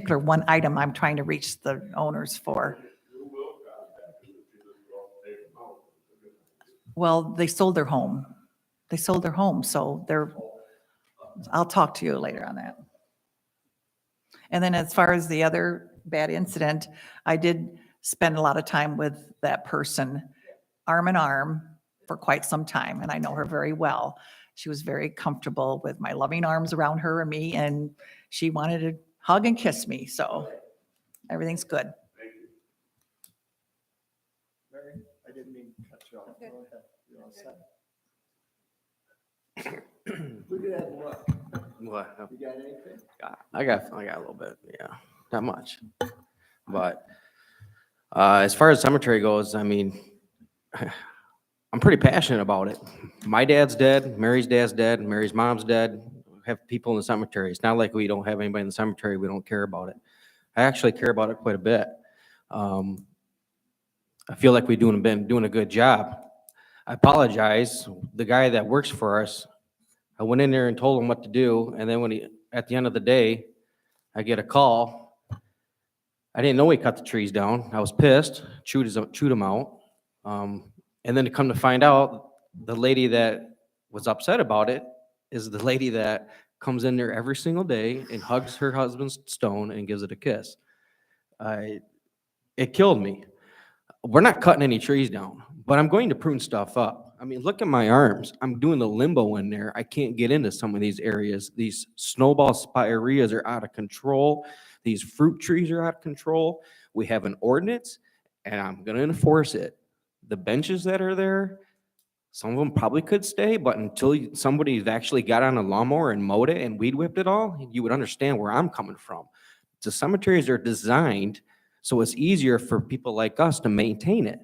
one item I'm trying to reach the owners for. You will contact them if you just don't take them out. Well, they sold their home. They sold their home, so I'll talk to you later on that. And then as far as the other bad incident, I did spend a lot of time with that person, arm in arm, for quite some time, and I know her very well. She was very comfortable with my loving arms around her and me, and she wanted to hug and kiss me, so everything's good. Mary, I didn't mean to cut you off. Go ahead. You're all set. Look at that look. What? You got anything? I got a little bit, yeah, not much. But as far as cemetery goes, I mean, I'm pretty passionate about it. My dad's dead, Mary's dad's dead, Mary's mom's dead. We have people in the cemetery. It's not like we don't have anybody in the cemetery, we don't care about it. I actually care about it quite a bit. I feel like we've been doing a good job. I apologize. The guy that works for us, I went in there and told him what to do, and then at the end of the day, I get a call. I didn't know he cut the trees down. I was pissed, chewed them out. And then to come to find out, the lady that was upset about it is the lady that comes in there every single day and hugs her husband's stone and gives it a kiss. It killed me. We're not cutting any trees down, but I'm going to prune stuff up. I mean, look at my arms. I'm doing the limbo in there. I can't get into some of these areas. These snowball spireas are out of control. These fruit trees are out of control. We have an ordinance, and I'm going to enforce it. The benches that are there, some of them probably could stay, but until somebody's actually got on a lawnmower and mowed it and weed whipped it all, you would understand where I'm coming from. The cemeteries are designed so it's easier for people like us to maintain it.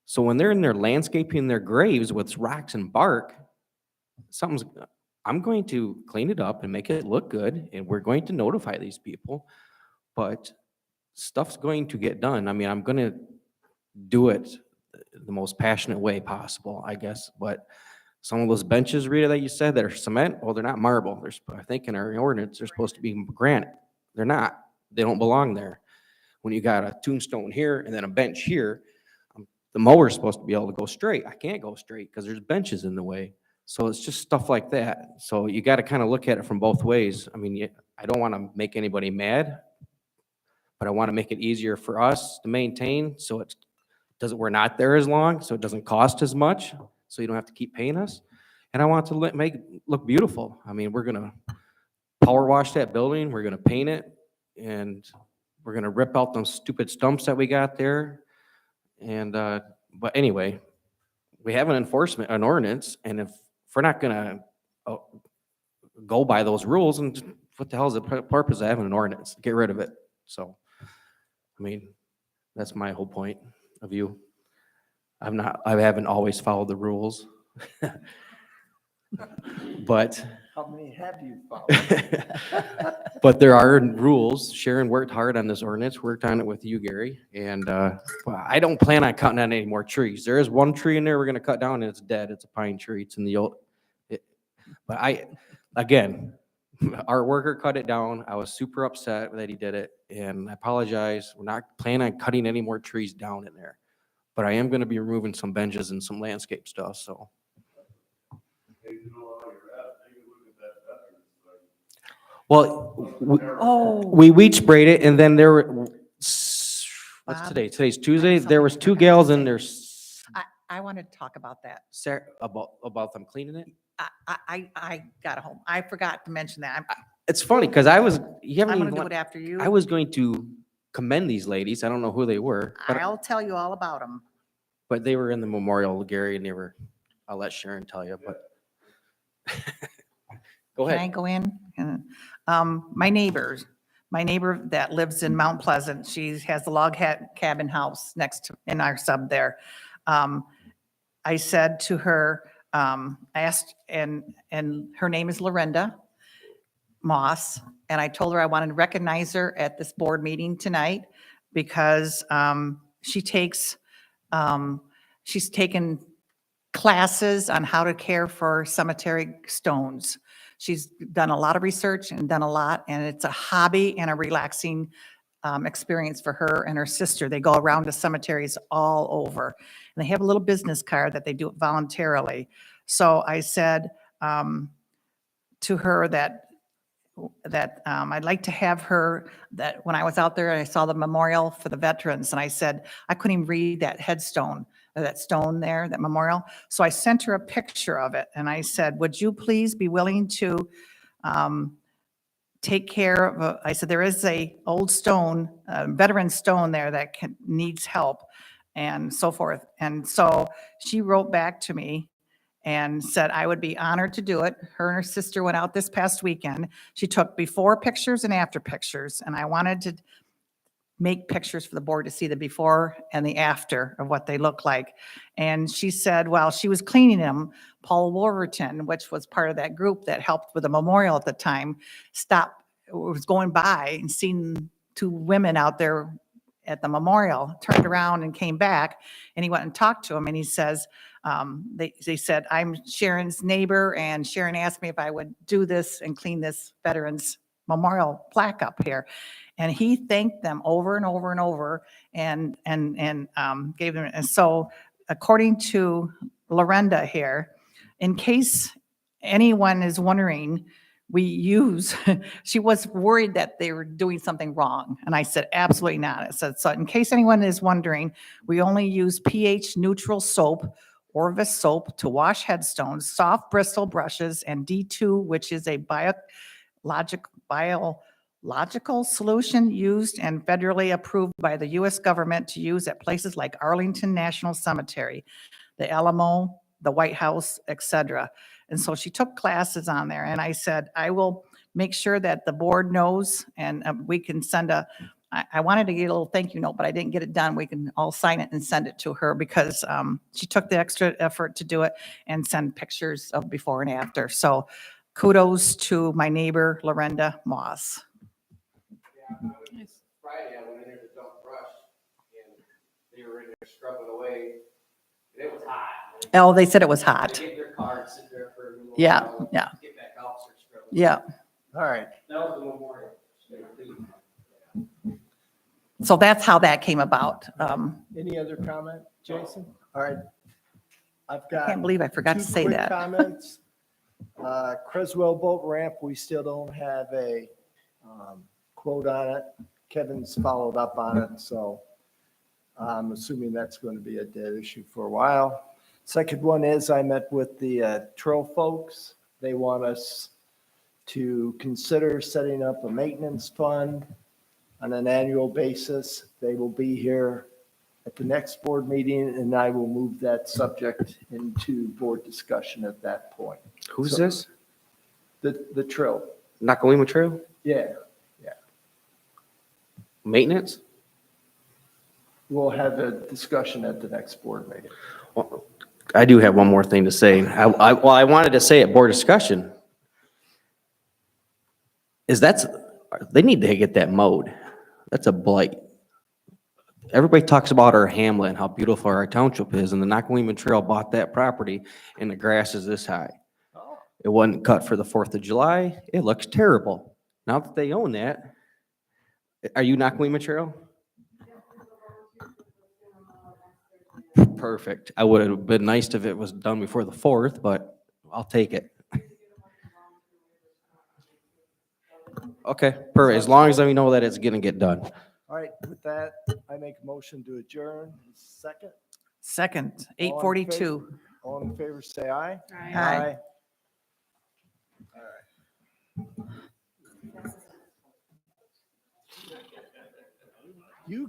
So when they're in there landscaping their graves with rocks and bark, I'm going to clean it up and make it look good, and we're going to notify these people, but stuff's going to get done. I mean, I'm going to do it the most passionate way possible, I guess, but some of those benches, Rita, that you said that are cement, well, they're not marble. I think in our ordinance, they're supposed to be granite. They're not. They don't belong there. When you got a tombstone here and then a bench here, the mower's supposed to be able to go straight. I can't go straight because there's benches in the way. So it's just stuff like that. So you got to kind of look at it from both ways. I mean, I don't want to make anybody mad, but I want to make it easier for us to maintain so we're not there as long, so it doesn't cost as much, so you don't have to keep paying us. And I want to make it look beautiful. I mean, we're going to power wash that building, we're going to paint it, and we're going to rip out those stupid stumps that we got there. And, but anyway, we have an ordinance, and if we're not going to go by those rules, and what the hell is the purpose of having an ordinance? Get rid of it. So, I mean, that's my whole point of view. I haven't always followed the rules. But How many have you followed? but there are rules. Sharon worked hard on this ordinance, worked on it with you, Gary, and well, I don't plan on cutting down any more trees. There is one tree in there we're going to cut down, and it's dead. It's a pine tree. It's in the old. But again, our worker cut it down. I was super upset that he did it, and I apologize. We're not planning on cutting any more trees down in there, but I am going to be removing some benches and some landscape stuff. So. Hey, you know how you're at, take a look at that veterans, Well, we weed sprayed it, and then there were, what's today? Today's Tuesday. There was two gals in there. I wanted to talk about that. Sarah, about them cleaning it. I got home. I forgot to mention that. It's funny because I'm gonna do it after you. I was going to commend these ladies. I don't know who they were, I'll tell you all about them. but they were in the memorial, Gary, and I'll let Sharon tell you, but. Go Can I ahead. go in? My neighbor that lives in Mount Pleasant, she has the log cabin house in our sub there. I said to her, I asked, and her name is Lorinda Moss, and I told her I wanted to recognize her at this board meeting tonight. because she's taken classes on how to care for cemetery stones. She's done a lot of research and done a lot, and it's a hobby and a relaxing experience for her and her sister. They go around to cemeteries all over, and they have a little business card that they do it voluntarily. So I said to her that I'd like to have her, that when I was out there and I saw the memorial for the veterans, and I said, I couldn't even read that headstone, or that stone there, that memorial. So I sent her a picture of it, and I said, would you please be willing to take care of, I said, there is a old stone, veteran stone there that needs help, and so forth. And so she wrote back to me and said I would be honored to do it. Her and her sister went out this past weekend. She took before pictures and after pictures, and I wanted to make pictures for the board to see the before and the after of what they look like. And she said, while she was cleaning them, Paul Wolverton, which was part of that group that helped with the memorial at the time, was going by and seen two women out there at the memorial, turned around and came back, and he went and talked to him, and he says, they said, I'm Sharon's neighbor, and Sharon asked me if I would do this and clean this veterans memorial plaque up here. And he thanked them over and over and over, and gave them. And so, according to Lorenda here, in case anyone is wondering, she was worried that they were doing something wrong. And I said, absolutely not. I said, so in case anyone is wondering, we only use pH neutral soap, Orvis soap, to wash headstones, soft bristle brushes, and D2, which is a biological solution used and federally approved by the U.S. government to use at places like Arlington National Cemetery, the Alamo, the White House, etc. And so she took classes on there, and I said, I will make sure that the board knows, and we can send I wanted to get a little thank you note, but I didn't get it done. We can all sign it and send it to her, because she took the extra effort to do it and send pictures of before and after. So kudos to my neighbor, Lorenda Moss. Friday, I went in there to dump brush, and they were in there scrubbing away, and it was hot. Oh, they said it was hot. They get their car and sit there for a little Yeah, while, yeah. Get back out, start scrubbing. Yeah. All right. That was the memorial. So that's how that came about. Any other comment, Jason? All right. I've got. Can't believe I forgot to two say quick that. Comments. Creswell Boat Ramp, we still don't have a quote on it. Kevin's followed up on it, so I'm assuming that's going to be a dead issue for a while. Second one is I met with the trail folks. They want us to consider setting up a maintenance fund on an annual basis. They will be here at the next board meeting, and I will move that subject into board discussion at that point. Who's So, this? The trail. Nakalima Trail? Yeah. Maintenance? We'll have a discussion at the next board meeting. Well, I do have one more thing to say. I wanted to say at board discussion they need to get that mowed. That's a blight. Everybody talks about our hamlet and how beautiful our township is, and the Nakalima Trail bought that property, and the grass is this high. It wasn't cut for the 4th of July. It looks terrible. Now that they own that, are you Nakalima Trail? Perfect. I would have been nice if it was done before the 4th, but I'll take it. Okay, perfect. As long as we know that it's gonna get done. All right, with that, I make a motion to adjourn. Second? Second, 8:42. All in favor, say aye. Aye. You